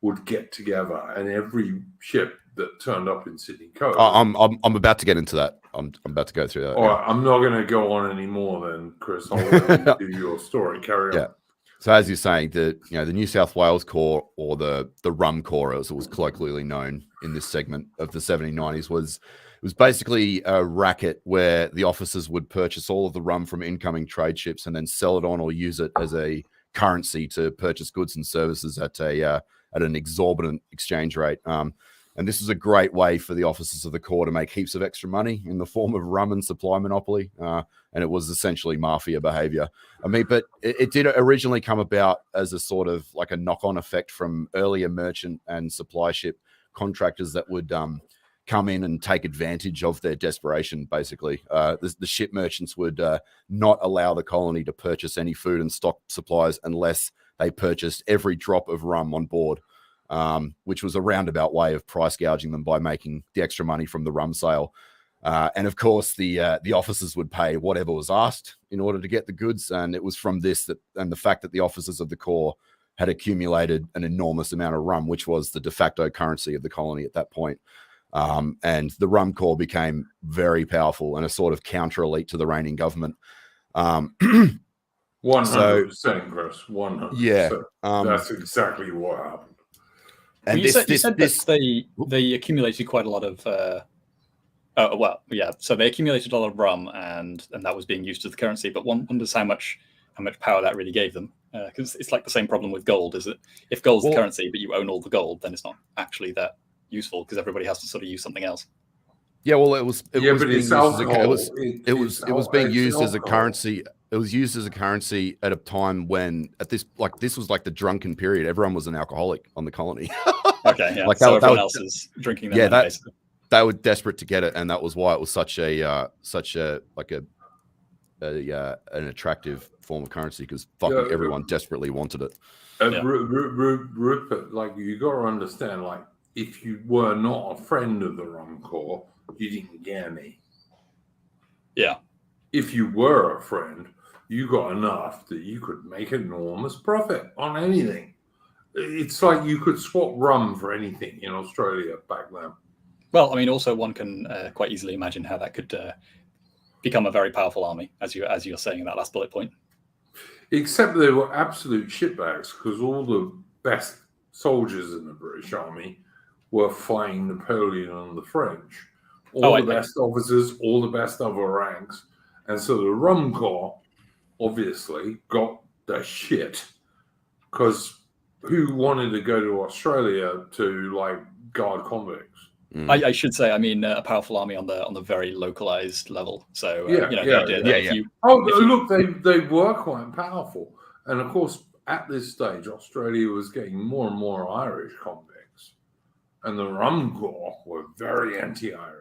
would get together, and every ship that turned up in Sydney Coast. I'm about to get into that. I'm about to go through that. All right, I'm not going to go on anymore then, Chris. I'll let you do your story. Carry on. So as you're saying, the New South Wales Corps, or the Rum Corps, as it was colloquially known in this segment of the 1790s, was basically a racket where the officers would purchase all of the rum from incoming trade ships and then sell it on or use it as a currency to purchase goods and services at an exorbitant exchange rate. And this was a great way for the officers of the Corps to make heaps of extra money in the form of rum and supply monopoly. And it was essentially mafia behavior. I mean, but it did originally come about as a sort of like a knock-on effect from earlier merchant and supply ship contractors that would come in and take advantage of their desperation, basically. The ship merchants would not allow the colony to purchase any food and stock supplies unless they purchased every drop of rum on board. Which was a roundabout way of price gouging them by making the extra money from the rum sale. And of course, the officers would pay whatever was asked in order to get the goods. And it was from this and the fact that the officers of the Corps had accumulated an enormous amount of rum, which was the de facto currency of the colony at that point. And the Rum Corps became very powerful and a sort of counter elite to the reigning government. 100%, Chris. 100%. Yeah, that's exactly what happened. And you said that they accumulated quite a lot of. So they accumulated a lot of rum, and that was being used as the currency. But one wonders how much power that really gave them, because it's like the same problem with gold. Is that if gold's the currency, but you own all the gold, then it's not actually that useful because everybody has to sort of use something else. Yeah, well, it was being used as a currency. It was used as a currency at a time when this was like the drunken period. Everyone was an alcoholic on the colony. Okay, yeah. So everyone else is drinking. They were desperate to get it, and that was why it was such an attractive form of currency, because everyone desperately wanted it. Rupert, you got to understand, if you were not a friend of the Rum Corps, you didn't get any. Yeah. If you were a friend, you got enough that you could make an enormous profit on anything. It's like you could swap rum for anything in Australia back then. Well, I mean, also one can quite easily imagine how that could become a very powerful army, as you're saying in that last bullet point. Except they were absolute shitbags, because all the best soldiers in the British Army were fighting Napoleon and the French. All the best officers, all the best other ranks. And so the Rum Corps obviously got the shit, because who wanted to go to Australia to guard convicts? I should say, I mean, a powerful army on the very localized level. So look, they were quite powerful, and of course, at this stage, Australia was getting more and more Irish convicts, and the Rum Corps were very anti-Irish.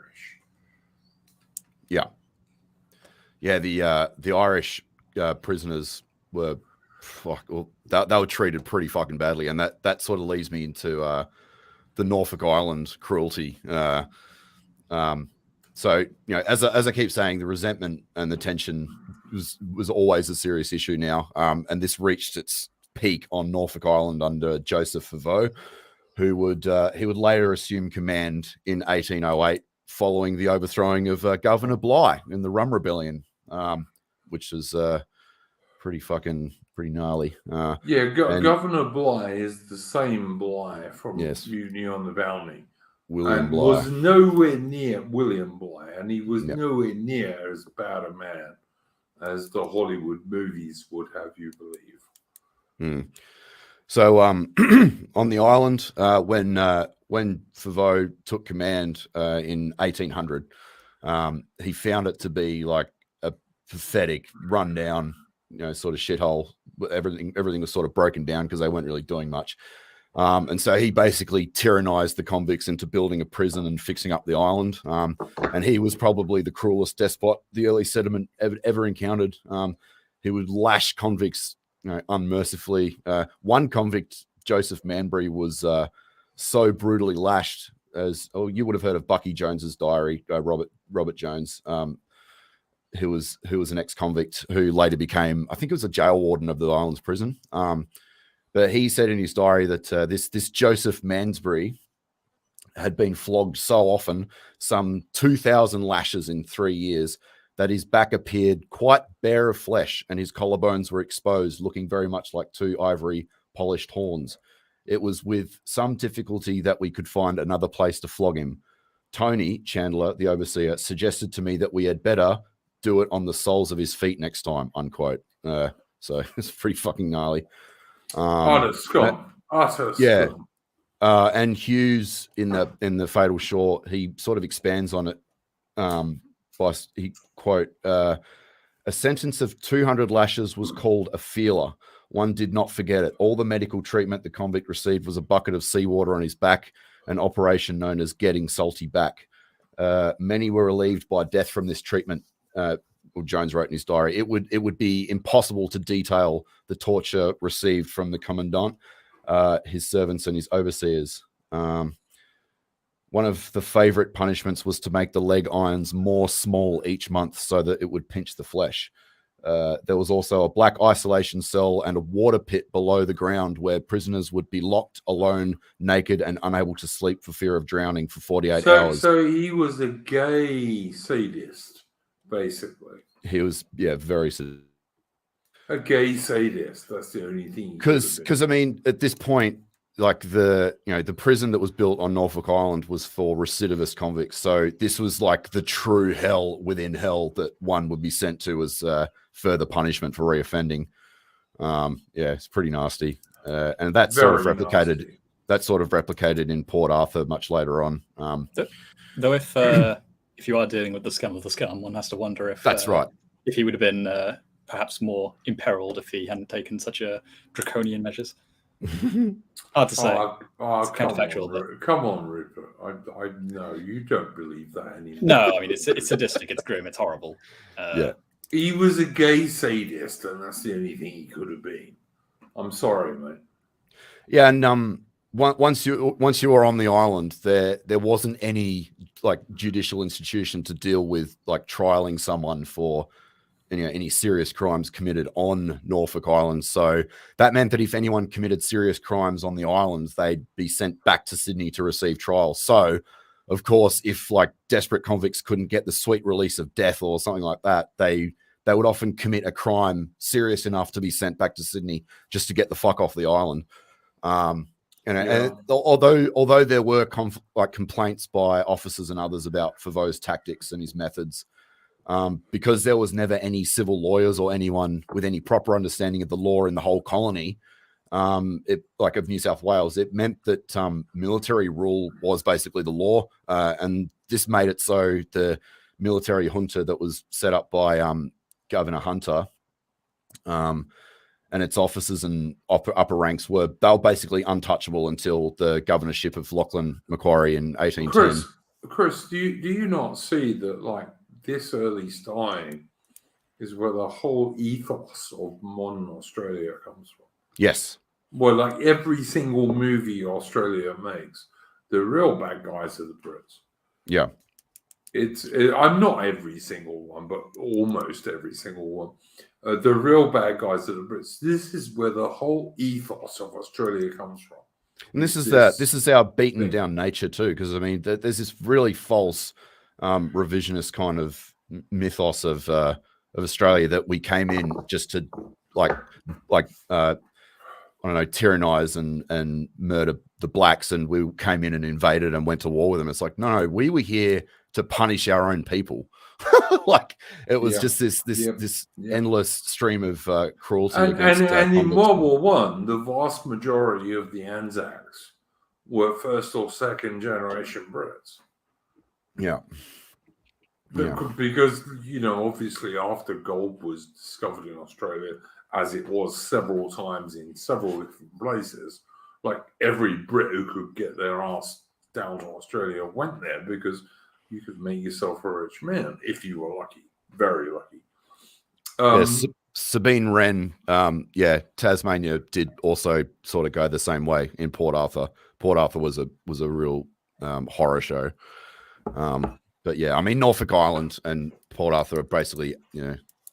Yeah, the Irish prisoners were they were treated pretty fucking badly, and that sort of leads me into the Norfolk Island cruelty. So as I keep saying, the resentment and the tension was always a serious issue now, and this reached its peak on Norfolk Island under Joseph Foveaux, who would later assume command in 1808 following the overthrowing of Governor Bligh in the Rum Rebellion, which is pretty gnarly. Governor Bligh is the same Bligh from Mutiny on the Bounty. William and Bligh was nowhere near William Bligh, and he was nowhere near as bad a man as the Hollywood movies would have you believe. So on the island, when Foveaux took command in 1800, he found it to be like a pathetic, rundown, sort of shithole. Everything was sort of broken down because they weren't really doing much. And so he basically tyrannized the convicts into building a prison and fixing up the island. And he was probably the cruelest despot the early settlement ever encountered. He would lash convicts unmercifully. One convict, Joseph Manbury, was so brutally lashed as you would have heard of Bucky Jones's diary, Robert Jones, who was an ex-convict who later became, I think it was a jail warden of the island's prison. But he said in his diary that this Joseph Mansbury had been flogged so often, some 2,000 lashes in 3 years, that his back appeared quite bare of flesh and his collarbones were exposed, looking very much like two ivory polished horns. It was with some difficulty that we could find another place to flog him. Tony Chandler, the overseer, suggested to me that we had better do it on the soles of his feet next time, unquote. So it's pretty fucking gnarly. Utter scum. And Hughes in the Fatal Shore, he sort of expands on it. He quote, a sentence of 200 lashes was called a feeler. One did not forget it. All the medical treatment the convict received was a bucket of seawater on his back, an operation known as getting salty back. Many were relieved by death from this treatment. Jones wrote in his diary, it would be impossible to detail the torture received from the commandant, his servants, and his overseers. One of the favorite punishments was to make the leg irons more small each month so that it would pinch the flesh. There was also a black isolation cell and a water pit below the ground where prisoners would be locked alone, naked, and unable to sleep for fear of drowning for 48 hours. So he was a gay sadist, basically. He was, very sadistic. A gay sadist. That's the only thing. Because I mean, at this point, like the prison that was built on Norfolk Island was for recidivist convicts. So this was like the true hell within hell that one would be sent to as further punishment for reoffending. It's pretty nasty. And that sort of replicated. That sort of replicated in Port Arthur much later on. Though if you are dealing with the scum of the scum, one has to wonder if that's right. If he would have been perhaps more imperiled if he hadn't taken such a draconian measures. Hard to say. It's counterfactual. Come on, Rupert. I know you don't believe that anymore. No, I mean it's sadistic, it's grim, it's horrible. He was a gay sadist, and that's the only thing he could have been. I'm sorry, mate. Yeah, and once you were on the island, there wasn't any like judicial institution to deal with like trialing someone for any serious crimes committed on Norfolk Island. So that meant that if anyone committed serious crimes on the islands, they'd be sent back to Sydney to receive trial. So, of course, if like desperate convicts couldn't get the sweet release of death or something like that, they would often commit a crime serious enough to be sent back to Sydney just to get the fuck off the island. And although there were complaints by officers and others about Foveaux's tactics and his methods, because there was never any civil lawyers or anyone with any proper understanding of the law in the whole colony, of New South Wales, it meant that military rule was basically the law, and this made it so the military junta that was set up by Governor Hunter, and its officers and upper ranks were basically untouchable until the governorship of Lachlan Macquarie in 1810. Chris, do you not see that like this early starting is where the whole ethos of modern Australia comes from. Yes. Well, like every single movie Australia makes, the real bad guys are the Brits. Yeah. I'm not every single one, but almost every single one. The real bad guys are the Brits. This is where the whole ethos of Australia comes from. And this is our beaten down nature too, because I mean, there's this really false revisionist kind of mythos of Australia that we came in just to like I don't know, tyrannize and murder the blacks, and we came in and invaded and went to war with them. It's like, no, we were here to punish our own people. Like it was just this endless stream of cruelty. And in World War One, the vast majority of the Anzacs were first or second generation Brits. Yeah. Because, obviously after gold was discovered in Australia, as it was several times in several different places, like every Brit who could get their ass down to Australia went there because you could make yourself a rich man if you were lucky, very lucky. Sabine Wren, Tasmania did also sort of go the same way in Port Arthur. Port Arthur was a real horror show. But yeah, I mean, Norfolk Island and Port Arthur are basically,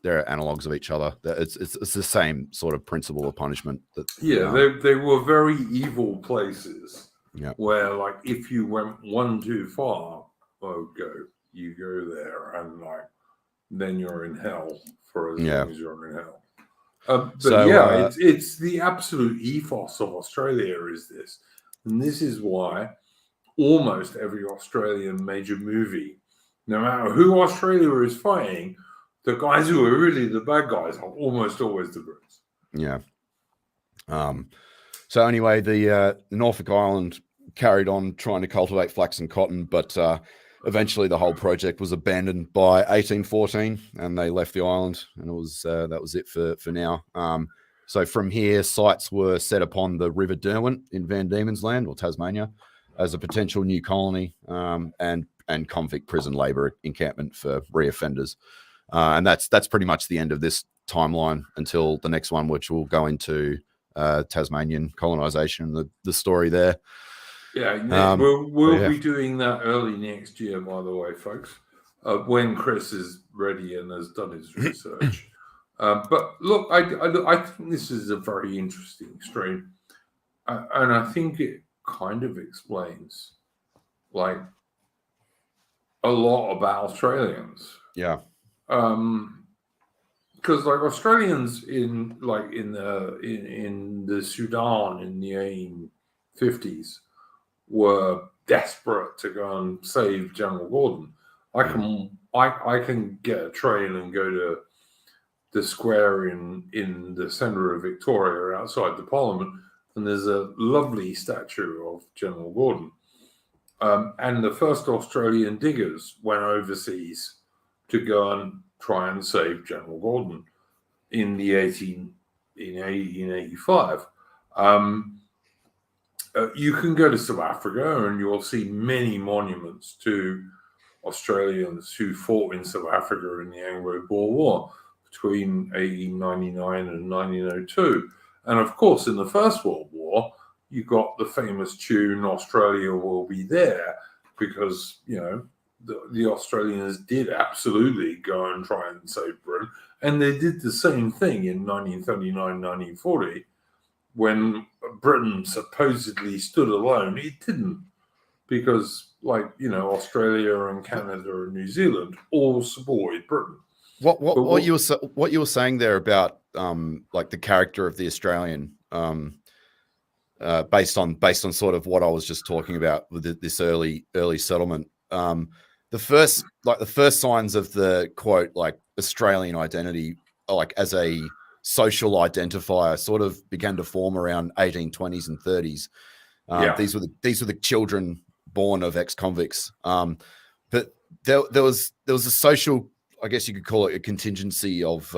they're analogs of each other. It's the same sort of principle of punishment. They were very evil places. Yeah. Where, like, if you went one too far, you go there, and like, then you're in hell for as long as you're in hell. It's the absolute ethos of Australia is this, and this is why almost every Australian major movie, no matter who Australia is fighting, the guys who are really the bad guys are almost always the Brits. Yeah. So anyway, the Norfolk Island carried on trying to cultivate flax and cotton, but eventually the whole project was abandoned by 1814, and they left the island, and that was it for now. So from here, sites were set upon the River Derwent in Van Diemen's Land, or Tasmania, as a potential new colony, and convict prison labour encampment for reoffenders. And that's pretty much the end of this timeline until the next one, which will go into Tasmanian colonisation and the story there. Yeah, we'll be doing that early next year, by the way, folks, when Chris is ready and has done his research. But look, I think this is a very interesting stream, and I think it kind of explains, like, a lot about Australians. Yeah. Because like Australians in the Sudan in the 1850s were desperate to go and save General Gordon. I can get a train and go to the square in the centre of Victoria outside the Parliament, and there's a lovely statue of General Gordon. And the first Australian diggers went overseas to go and try and save General Gordon in 1885. You can go to South Africa and you'll see many monuments to Australians who fought in South Africa in the Anglo-Boer War between 1899 and 1902. And of course, in the First World War, you got the famous tune, Australia Will Be There, because, the Australians did absolutely go and try and save Britain. And they did the same thing in 1939, 1940, when Britain supposedly stood alone. It didn't, because, Australia and Canada and New Zealand all supported Britain. What you were saying there about the character of the Australian, based on sort of what I was just talking about with this early settlement. The first signs of the quote, like, Australian identity, like as a social identifier, sort of began to form around 1820s and 30s. These were the children born of ex-convicts. But there was a social, I guess you could call it a contingency of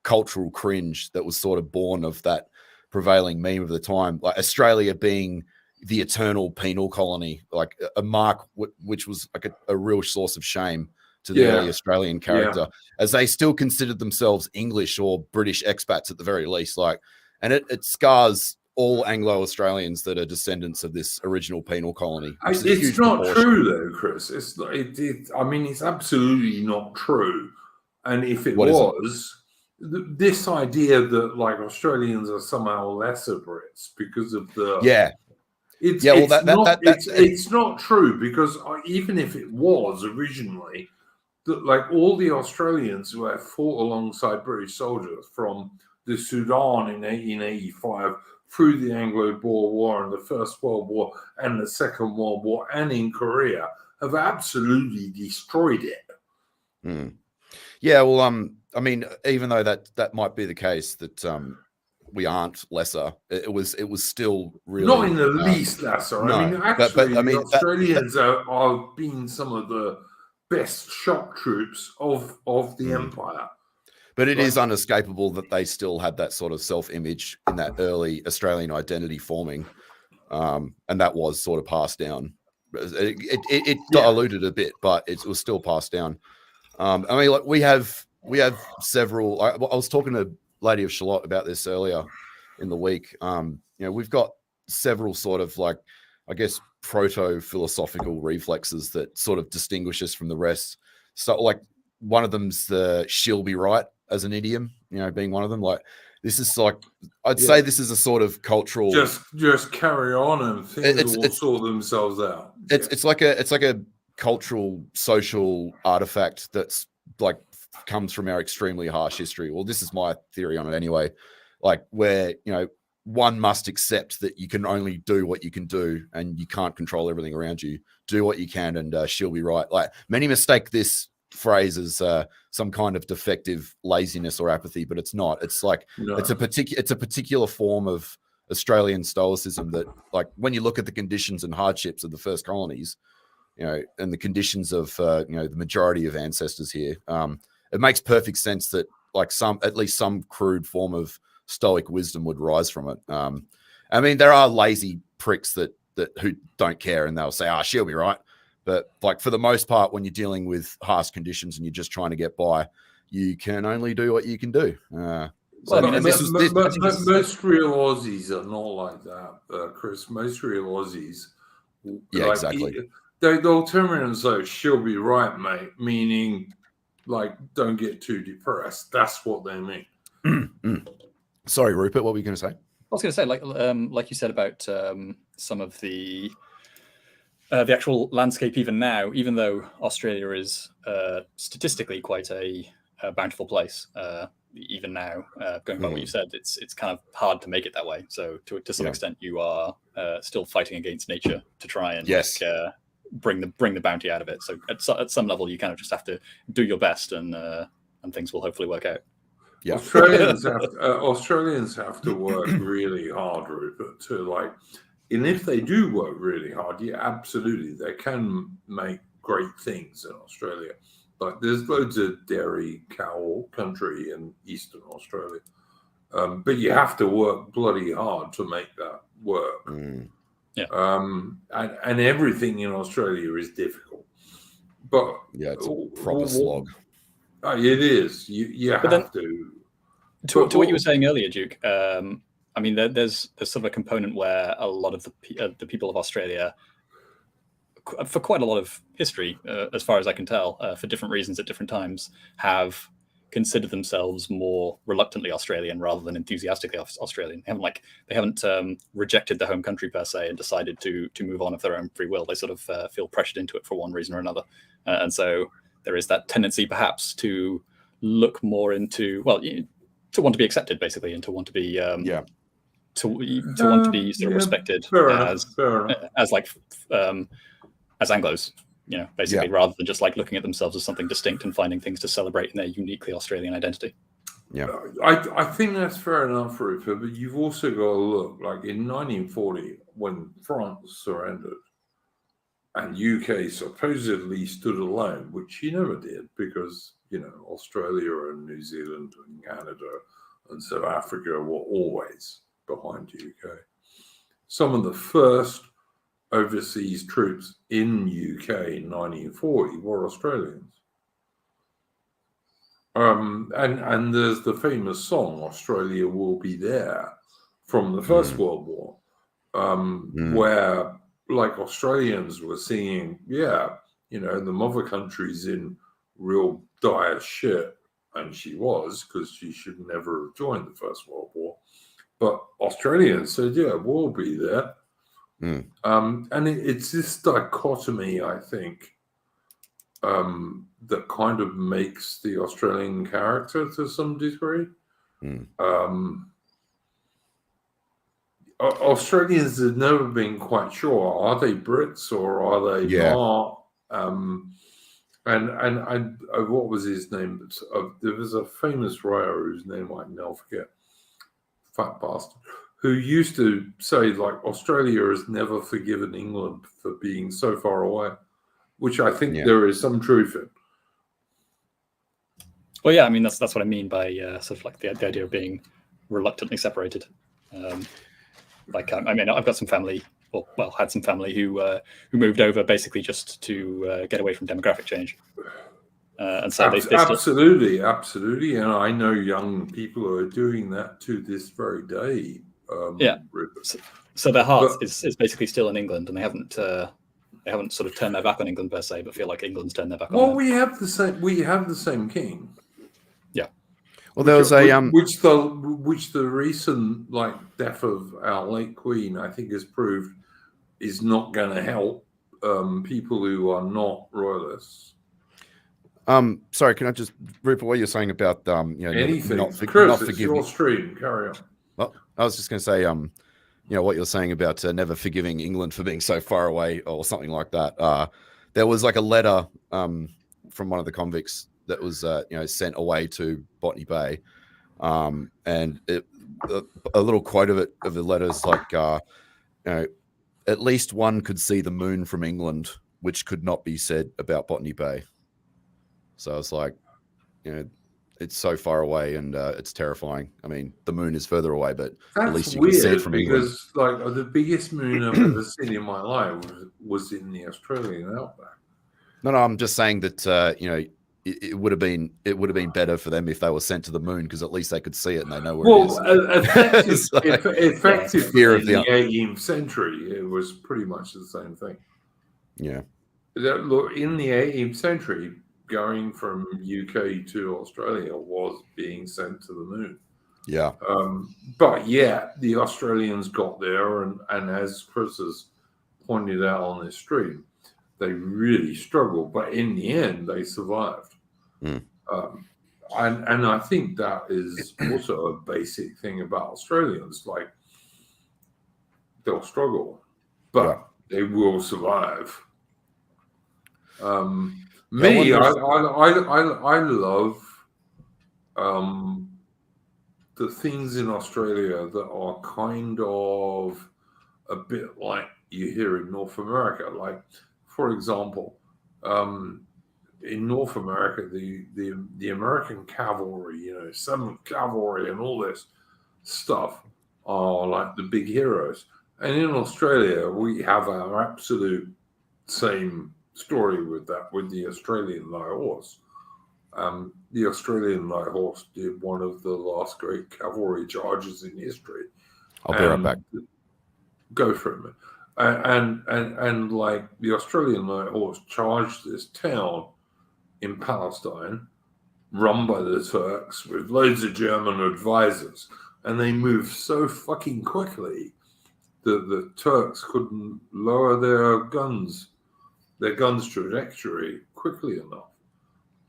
cultural cringe that was sort of born of that prevailing meme of the time, like Australia being the eternal penal colony, like a mark which was like a real source of shame to the Yeah. early Australian character, as they still considered themselves English or British expats at the very least. Like, and it scars all Anglo-Australians that are descendants of this original penal colony. Which is a It's huge not proportion. true, though, Chris. It's not, I mean, it's absolutely not true. And if it What isn't? was, this idea that like Australians are somehow lesser Brits because of the it's not true, because even if it was originally, that like all the Australians who have fought alongside British soldiers from the Sudan in 1885 through the Anglo-Boer War and the First World War and the Second World War and in Korea have absolutely destroyed it. Mm. Yeah, well, I mean, even though that might be the case, that we aren't lesser, it was still really not in the least lesser. No, I mean, actually, but I mean, the Australians are being some of the best shock troops of the empire. But it is unescapable that they still had that sort of self-image in that early Australian identity forming, and that was sort of passed down. It diluted a bit, but it was still passed down. I mean, like we have several. I was talking to Lady of Shalott about this earlier in the week. You know, we've got several sort of like, I guess, proto-philosophical reflexes that sort of distinguish us from the rest. So, like, one of them's the "she'll be right" as an idiom. You know, being one of them. Like, this is like, I'd say this is a sort of cultural. Just carry on and things will sort themselves out. It's like a cultural, social artifact that's like comes from our extremely harsh history. Well, this is my theory on it anyway. Like, where, you know, one must accept that you can only do what you can do and you can't control everything around you. Do what you can and she'll be right. Like, many mistake this phrase as some kind of defective laziness or apathy, but it's not. It's like it's a particular form of Australian stoicism that, like, when you look at the conditions and hardships of the first colonies, you know, and the conditions of you know, the majority of ancestors here, it makes perfect sense that like at least some crude form of stoic wisdom would rise from it. I mean, there are lazy pricks that who don't care and they'll say, she'll be right. But like, for the most part, when you're dealing with harsh conditions and you're just trying to get by, you can only do what you can do. Well, I mean, most real Aussies are not like that, Chris. Most real Aussies, exactly. They'll turn around and say, "She'll be right, mate," meaning like, don't get too depressed. That's what they mean. Sorry, Rupert, what were you going to say? I was going to say, like you said about some of the actual landscape, even now, even though Australia is statistically quite a bountiful place, even now, going by what you said, it's kind of hard to make it that way. So to some extent, you are still fighting against nature to try and bring the bounty out of it. So at some level, you kind of just have to do your best, and things will hopefully work out. Yeah, Australians have to work really hard, Rupert, to like. And if they do work really hard, absolutely, they can make great things in Australia. Like, there's loads of dairy cow country in Eastern Australia, but you have to work bloody hard to make that work. And everything in Australia is difficult. But it's a proper slog. It is. You have to. To what you were saying earlier, Duke. I mean, there's sort of a component where a lot of the people of Australia, for quite a lot of history, as far as I can tell, for different reasons at different times, have considered themselves more reluctantly Australian rather than enthusiastically Australian. They haven't rejected the home country per se and decided to move on of their own free will. They sort of feel pressured into it for one reason or another, and so there is that tendency, perhaps, to look more into to want to be accepted, basically, and to want to be to want to be sort of respected as Anglos, basically, rather than just like looking at themselves as something distinct and finding things to celebrate in their uniquely Australian identity. Yeah, I think that's fair enough, Rupert, but you've also got to look, like in 1940, when France surrendered and UK supposedly stood alone, which he never did, because, Australia and New Zealand and Canada and South Africa were always behind UK. Some of the first overseas troops in UK in 1940 were Australians. And there's the famous song "Australia Will Be There" from the First World War, where like Australians were singing, the mother country's in real dire shit, and she was, because she should never have joined the First World War. But Australians said, "Yeah, we'll be there." And it's this dichotomy, I think, that kind of makes the Australian character to some degree. Australians have never been quite sure, are they Brits or are they not? And what was his name? There was a famous writer whose name I can now forget, fat bastard, who used to say, like, Australia has never forgiven England for being so far away, which I think there is some truth in. Well, yeah, I mean, that's what I mean by sort of like the idea of being reluctantly separated. I mean, I've got some family, well, had some family who moved over basically just to get away from demographic change. And so absolutely, and I know young people who are doing that to this very day. So their heart is basically still in England, and they haven't sort of turned their back on England per se, but feel like England's turned their back on them. Well, we have the same king. Yeah. Well, there was which the recent death of our late Queen, I think, has proved is not going to help people who are not royalists. Sorry, can I just, Rupert, what you're saying about anything? not Chris, it's your stream. Carry on. Well, I was just going to say, what you're saying about never forgiving England for being so far away or something like that. There was like a letter from one of the convicts that was sent away to Botany Bay, and a little quote of the letter is like, at least one could see the moon from England, which could not be said about Botany Bay. So it's like, it's so far away and it's terrifying. I mean, the moon is further away, but at least you can see it from England. Because the biggest moon I've ever seen in my life was in the Australian outback. No, I'm just saying that it would have been better for them if they were sent to the moon, because at least they could see it and they know where it is. Effectively, in the 18th century, it was pretty much the same thing. Yeah. Look, in the 18th century, going from UK to Australia was being sent to the moon. Yeah. But the Australians got there, and as Chris has pointed out on this stream, they really struggled, but in the end, they survived. And I think that is also a basic thing about Australians. Like, they'll struggle, but they will survive. I love the things in Australia that are kind of a bit like you hear in North America. Like, for example, in North America, the American cavalry, 7th Cavalry and all this stuff are like the big heroes. And in Australia, we have our absolute same story with the Australian Light Horse. The Australian Light Horse did one of the last great cavalry charges in history. I'll be right back. Go for it, man. And like the Australian Light Horse charged this town in Palestine, run by the Turks with loads of German advisors, and they moved so fucking quickly that the Turks couldn't lower their guns trajectory quickly enough,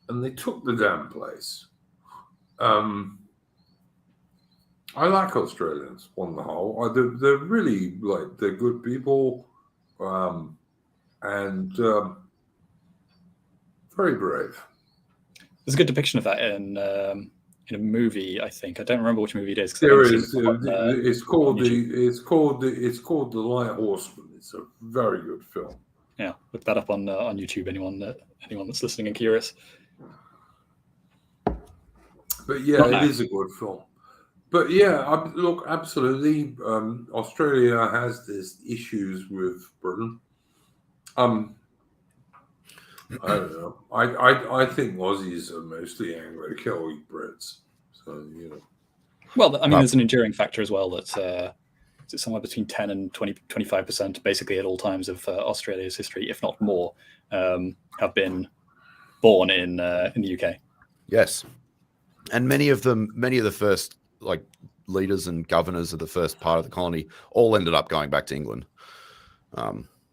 and they took the damn place. I like Australians on the whole. They're really they're good people, and very brave. There's a good depiction of that in a movie. I think I don't remember which movie it is. There is. It's called The Light Horseman. It's a very good film. Yeah, look that up on YouTube. Anyone that's listening and curious. But it is a good film. But look, absolutely. Australia has these issues with Britain. I don't know. I think Aussies are mostly Anglo-Celtic Brits. So, you know. Well, I mean, there's an enduring factor as well that's somewhere between 10 and 25%, basically at all times of Australia's history, if not more, have been born in the UK. Yes, and many of the first like leaders and governors of the first part of the colony all ended up going back to England.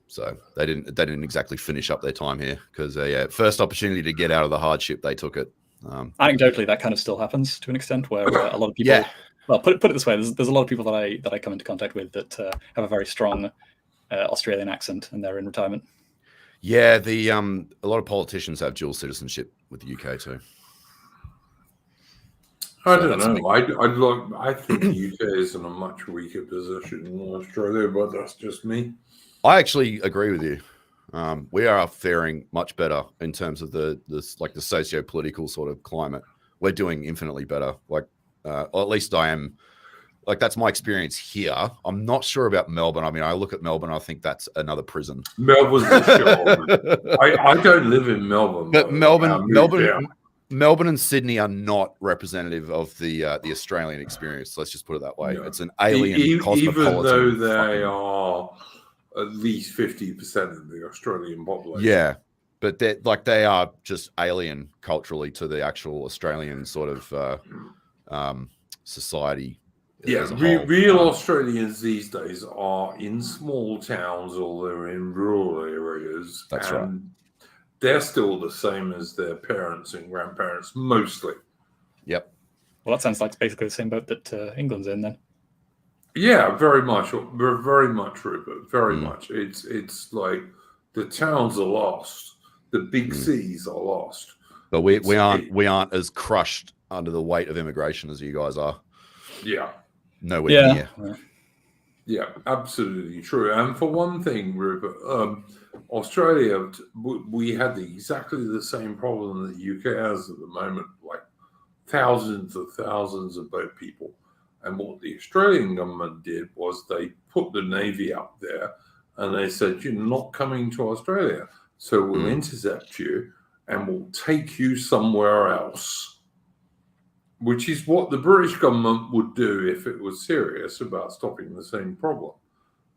So they didn't exactly finish up their time here because first opportunity to get out of the hardship, they took it. Anecdotally, that kind of still happens to an extent, where a lot of people. Yeah. Well, put it this way: there's a lot of people that I come into contact with that have a very strong Australian accent, and they're in retirement. Yeah, a lot of politicians have dual citizenship with the UK too. I don't know. I think the UK is in a much weaker position than Australia, but that's just me. I actually agree with you. We are faring much better in terms of the socio-political sort of climate. We're doing infinitely better. Or at least I am. Like, that's my experience here. I'm not sure about Melbourne. I mean, I look at Melbourne, I think that's another prison. Melbourne's a show. I don't live in Melbourne. But Melbourne and Sydney are not representative of the Australian experience. Let's just put it that way. No. It's an alien cosmopolitan. Even though they are at least 50% of the Australian population. Yeah, but they are just alien culturally to the actual Australian sort of society. Yeah, real Australians these days are in small towns or they're in rural areas. That's right. They're still the same as their parents and grandparents, mostly. Yep. Well, that sounds like basically the same boat that England's in then. Yeah, very much. Very much, Rupert. Very much. It's like the towns are lost. The big cities are lost. But we aren't as crushed under the weight of immigration as you guys are. Yeah. Nowhere near. Yeah, absolutely true. And for one thing, Rupert, Australia, we had exactly the same problem that the UK has at the moment, like thousands of boat people. And what the Australian government did was they put the Navy up there and they said, you're not coming to Australia. So we'll intercept you and we'll take you somewhere else. Which is what the British government would do if it was serious about stopping the same problem.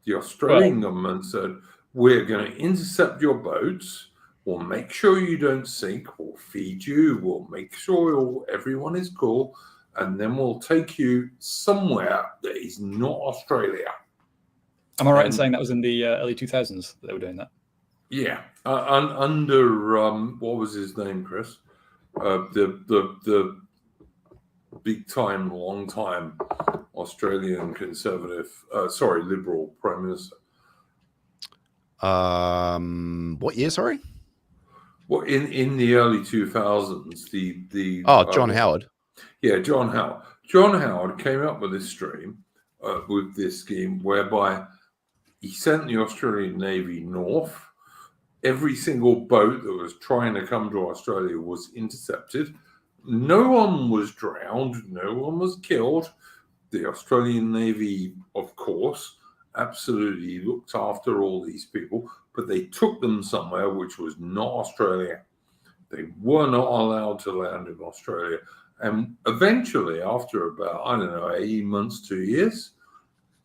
The Australian government said, we're going to intercept your boats. We'll make sure you don't sink. We'll feed you. We'll make sure everyone is cool. And then we'll take you somewhere that is not Australia. Am I right in saying that was in the early 2000s that they were doing that? Yeah. Under, what was his name, Chris? The big time, long time Australian Liberal Prime Minister. What year? Sorry. Well, in the early 2000s, the John Howard. Yeah, John Howard. John Howard came up with this with this scheme whereby he sent the Australian Navy north. Every single boat that was trying to come to Australia was intercepted. No one was drowned. No one was killed. The Australian Navy, of course, absolutely looked after all these people, but they took them somewhere which was not Australia. They were not allowed to land in Australia. And eventually, after about, 18 months, 2 years,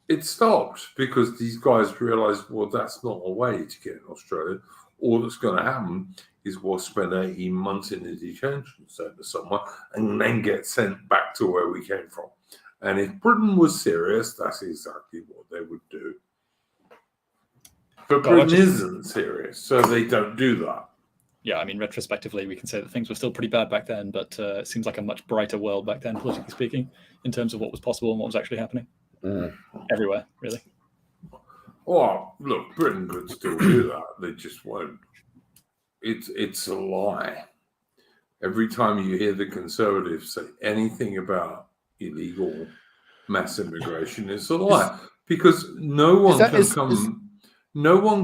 it stopped because these guys realized, well, that's not a way to get in Australia. All that's going to happen is we'll spend 18 months in a detention centre somewhere and then get sent back to where we came from. And if Britain was serious, that's exactly what they would do. But Britain isn't serious, so they don't do that. Yeah, I mean, retrospectively, we can say that things were still pretty bad back then, but it seems like a much brighter world back then, politically speaking, in terms of what was possible and what was actually happening. Everywhere, really. Well, look, Britain could still do that. They just won't. It's a lie. Every time you hear the Conservatives say anything about illegal mass immigration, it's a lie. Because no one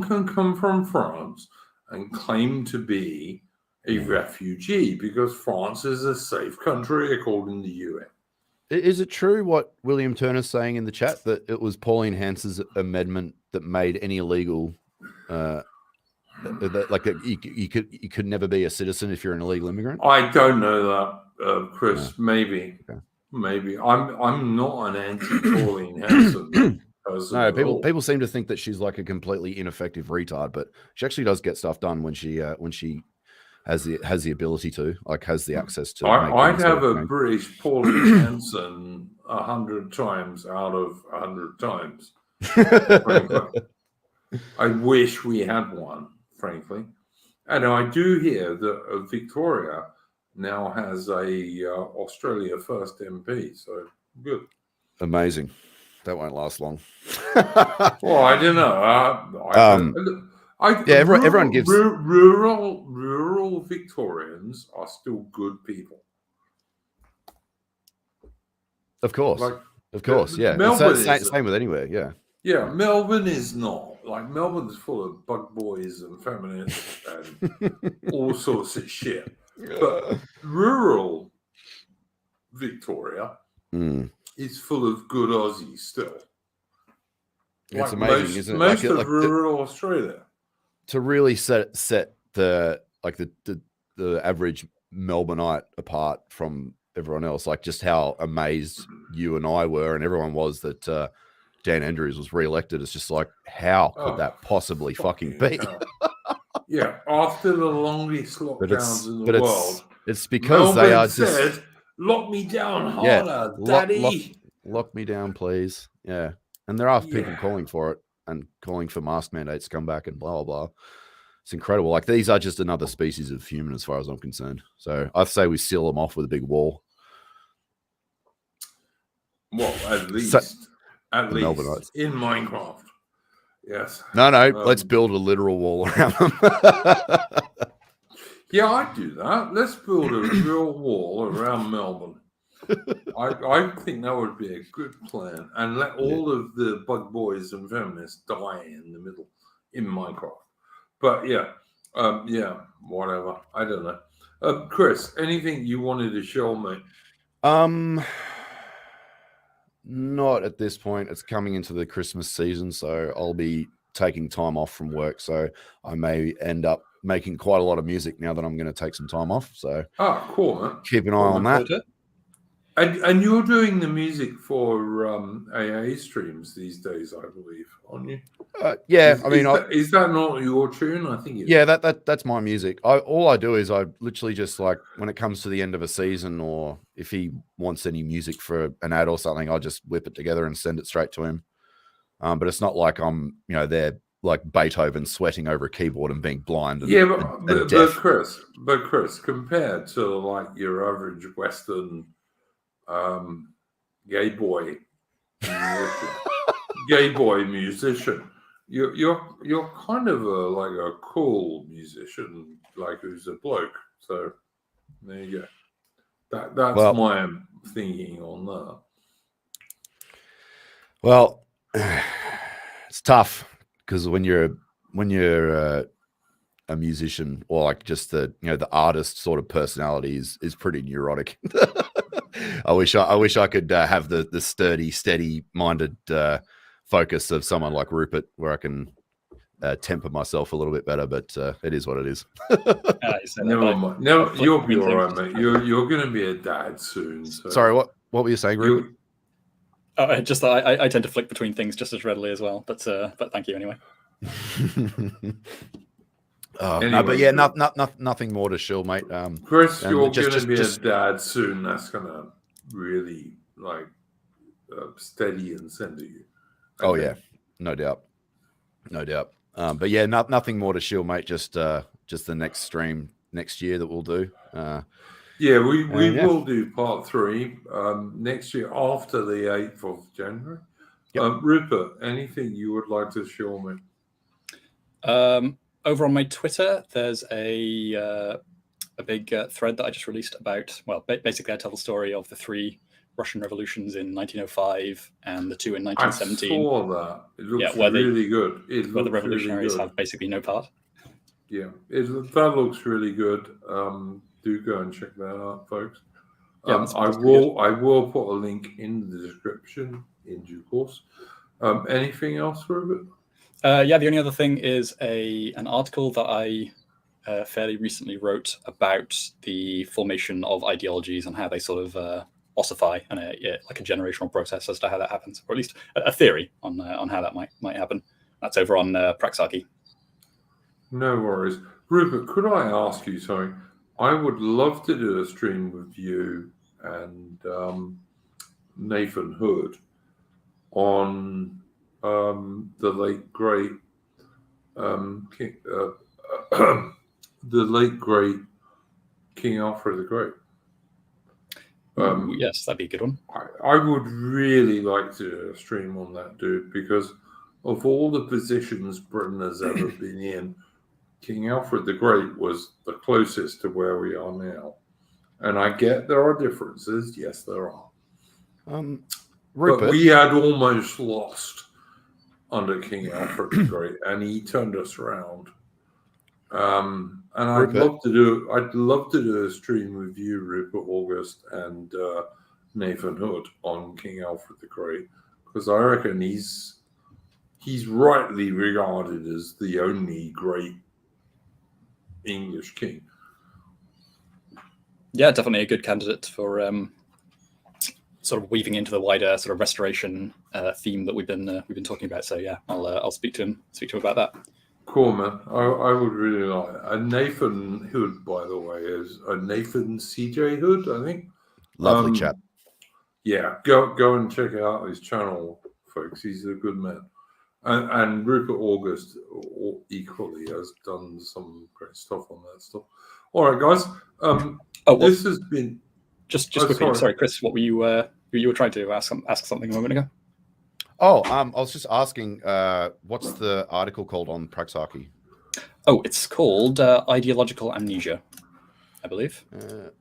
can come from France and claim to be a refugee because France is a safe country according to the UN. Is it true what William Turner's saying in the chat that it was Pauline Hans's amendment that made any illegal You could never be a citizen if you're an illegal immigrant? I don't know that, Chris. No. Maybe. Okay. Maybe. I'm not an anti-Pauline Hanson person. No, at all. people seem to think that she's like a completely ineffective retard, but she actually does get stuff done when she has the ability to, like, has the access to. I'd have a British Pauline Hanson 100 times out of 100 times. I wish we had one, frankly. And I do hear that Victoria now has a Australia First MP, so good. Amazing. That won't last long. Well, I don't know. Everyone gives rural Victorians are still good people. Of course, yeah. Melbourne Same with anywhere, yeah. Yeah, Melbourne is not. Like, Melbourne's full of bug boys and feminists and all sorts of shit. But rural Victoria is full of good Aussies still. It's amazing, isn't it? Most of rural Australia. To really set the average Melbourneite apart from everyone else, like just how amazed you and I were and everyone was that Dan Andrews was re-elected. It's just like, how could that possibly fucking be? Yeah, after the longest lockdowns in the world. It's because Melbourne they are said, just lock me down harder, daddy. Lock me down, please. Yeah. And there are people calling for it and calling for mask mandates to come back and blah, blah, blah. It's incredible. Like, these are just another species of human as far as I'm concerned. So I'd say we seal them off with a big wall. Well, at least in Minecraft. Yes. No, let's build a literal wall around them. Yeah, I'd do that. Let's build a real wall around Melbourne. I think that would be a good plan. And let all of the bug boys and feminists die in the middle in Minecraft. But whatever. I don't know. Chris, anything you wanted to show me? Not at this point. It's coming into the Christmas season, so I'll be taking time off from work. So I may end up making quite a lot of music now that I'm going to take some time off. So cool, man. Keep an eye on that. And you're doing the music for AA streams these days, I believe, aren't you? Yeah, is that not your tune? I think it is. Yeah, that's my music. All I do is I literally just, like, when it comes to the end of a season, or if he wants any music for an ad or something, I'll just whip it together and send it straight to him. But it's not like I'm, there like Beethoven sweating over a keyboard and being blind. But Chris, compared to like your average Western gay boy musician, you're kind of a cool musician, like, who's a bloke. So there you go. That's my thinking on that. Well, it's tough because when you're a musician, or like just the artist sort of personality is pretty neurotic. I wish I could have the sturdy, steady-minded focus of someone like Rupert, where I can temper myself a little bit better. But it is what it is. Never mind. No, you'll be all right, mate. You're going to be a dad soon. So. Sorry, what were you saying, Rupert? Just that I tend to flick between things just as readily as well. But thank you anyway. No, but yeah, nothing more to show, mate. Chris, you're going to be a dad soon. That's going to really steady and center you. Oh yeah, no doubt. But yeah, nothing more to shield, mate. Just the next stream next year that we'll do. We will do part 3 next year after the 8th of January. Yep. Rupert, anything you would like to show me? Over on my Twitter, there's a big thread that I just released about, basically I tell the story of the 3 Russian revolutions in 1905 and the 2 in 1917. I saw that. It looks really good. Where the revolutionaries have basically no part. Yeah, that looks really good. Do go and check that out, folks. I will put a link in the description in due course. Anything else, Rupert? Yeah, the only other thing is an article that I fairly recently wrote about the formation of ideologies and how they sort of ossify, and like a generational process as to how that happens, or at least a theory on how that might happen. That's over on Praxarchy. No worries. Rupert, could I ask you something? I would love to do a stream with you and Nathan Hood on the late great the late great King Alfred the Great. Yes, that'd be a good one. I would really like to do a stream on that dude, because of all the positions Britain has ever been in, King Alfred the Great was the closest to where we are now. And I get there are differences. Yes, there are. Rupert, But we had almost lost under King Alfred the Great, and he turned us around. And I'd love to do a stream with you, Rupert August, and Nathan Hood on King Alfred the Great, because I reckon he's rightly regarded as the only great English king. Yeah, definitely a good candidate for sort of weaving into the wider sort of restoration theme that we've been talking about. So yeah, I'll speak to him about that. Cool, man. I would really like it. And Nathan Hood, by the way, is Nathan CJ Hood, I think. lovely chap. Yeah, go and check out his channel, folks. He's a good man. And Rupert August equally has done some great stuff on that stuff. All right, guys. This has been just quickly. Sorry, Chris. What were you were trying to ask something a moment ago? Oh, I was just asking, what's the article called on Praxarchy? Oh, it's called Ideological Amnesia, I believe.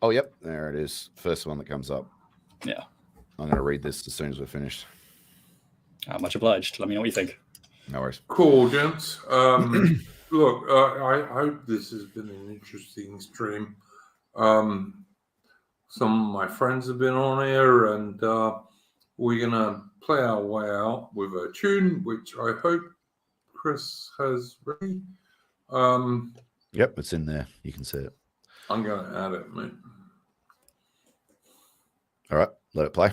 Oh, yep, there it is. First one that comes up. Yeah. I'm going to read this as soon as we're finished. Much obliged. Let me know what you think. No worries. Cool, gents. Look, I hope this has been an interesting stream. Some of my friends have been on here, and we're going to play our way out with a tune, which I hope Chris has ready. Yep, it's in there. You can see it. I'm going to add it, mate. All right, let it play.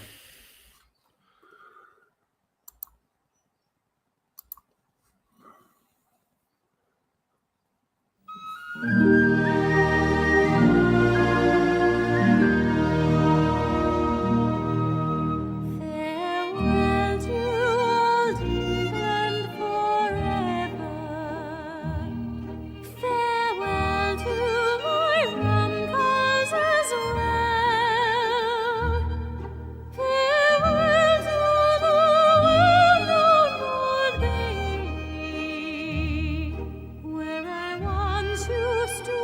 Farewell to old England forever. Farewell to my uncles as well. Farewell to the well-known old bay, where I once used to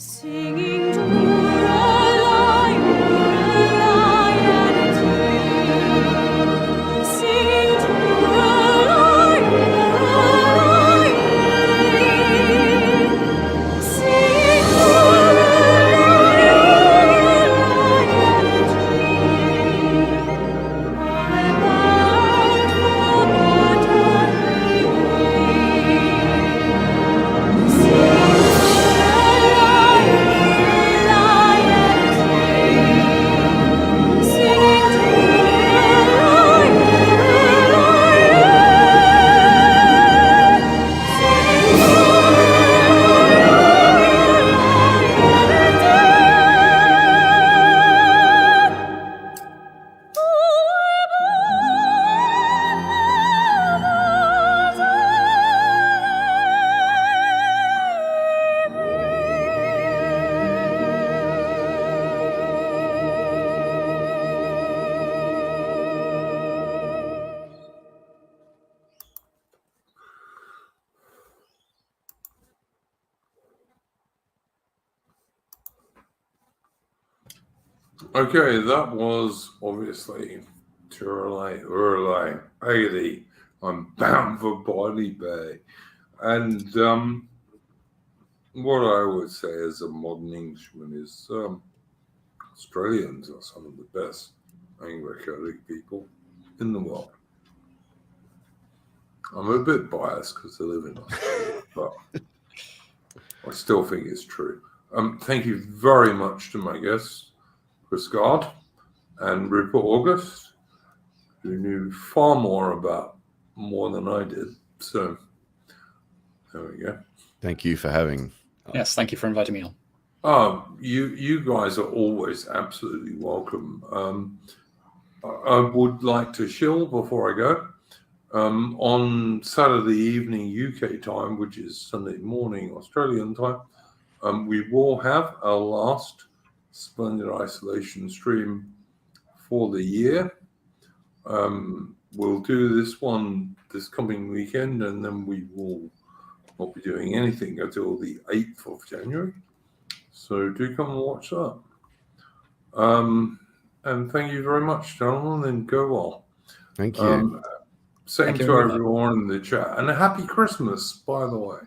Singing to Lorelei, Lorelei and tea. Singing to Lorelei, Lorelei. Singing to Lorelei, Lorelei and tea. I'm bound for Okay, that was obviously Turley, Agony. I'm bound for Body Bay. And what I would say as a modern Englishman is Australians are some of the best Anglo-Catholic people in the world. I'm a bit biased because I live in Australia, but I still think it's true. Thank you very much to my guests, Chris Gard and Rupert August, who knew far more than I did. So there we go. Thank you for having. Yes, thank you for inviting me on. You guys are always absolutely welcome. I would like to shill before I go. On Saturday evening UK time, which is Sunday morning Australian time, we will have our last Splendid Isolation stream for the year. We'll do this one this coming weekend, and then we will not be doing anything until the 8th of January. So do come and watch that. And thank you very much, gentlemen, and go well. Thank you. Same Thank you to very much. everyone in the chat. And a happy Christmas, by the way.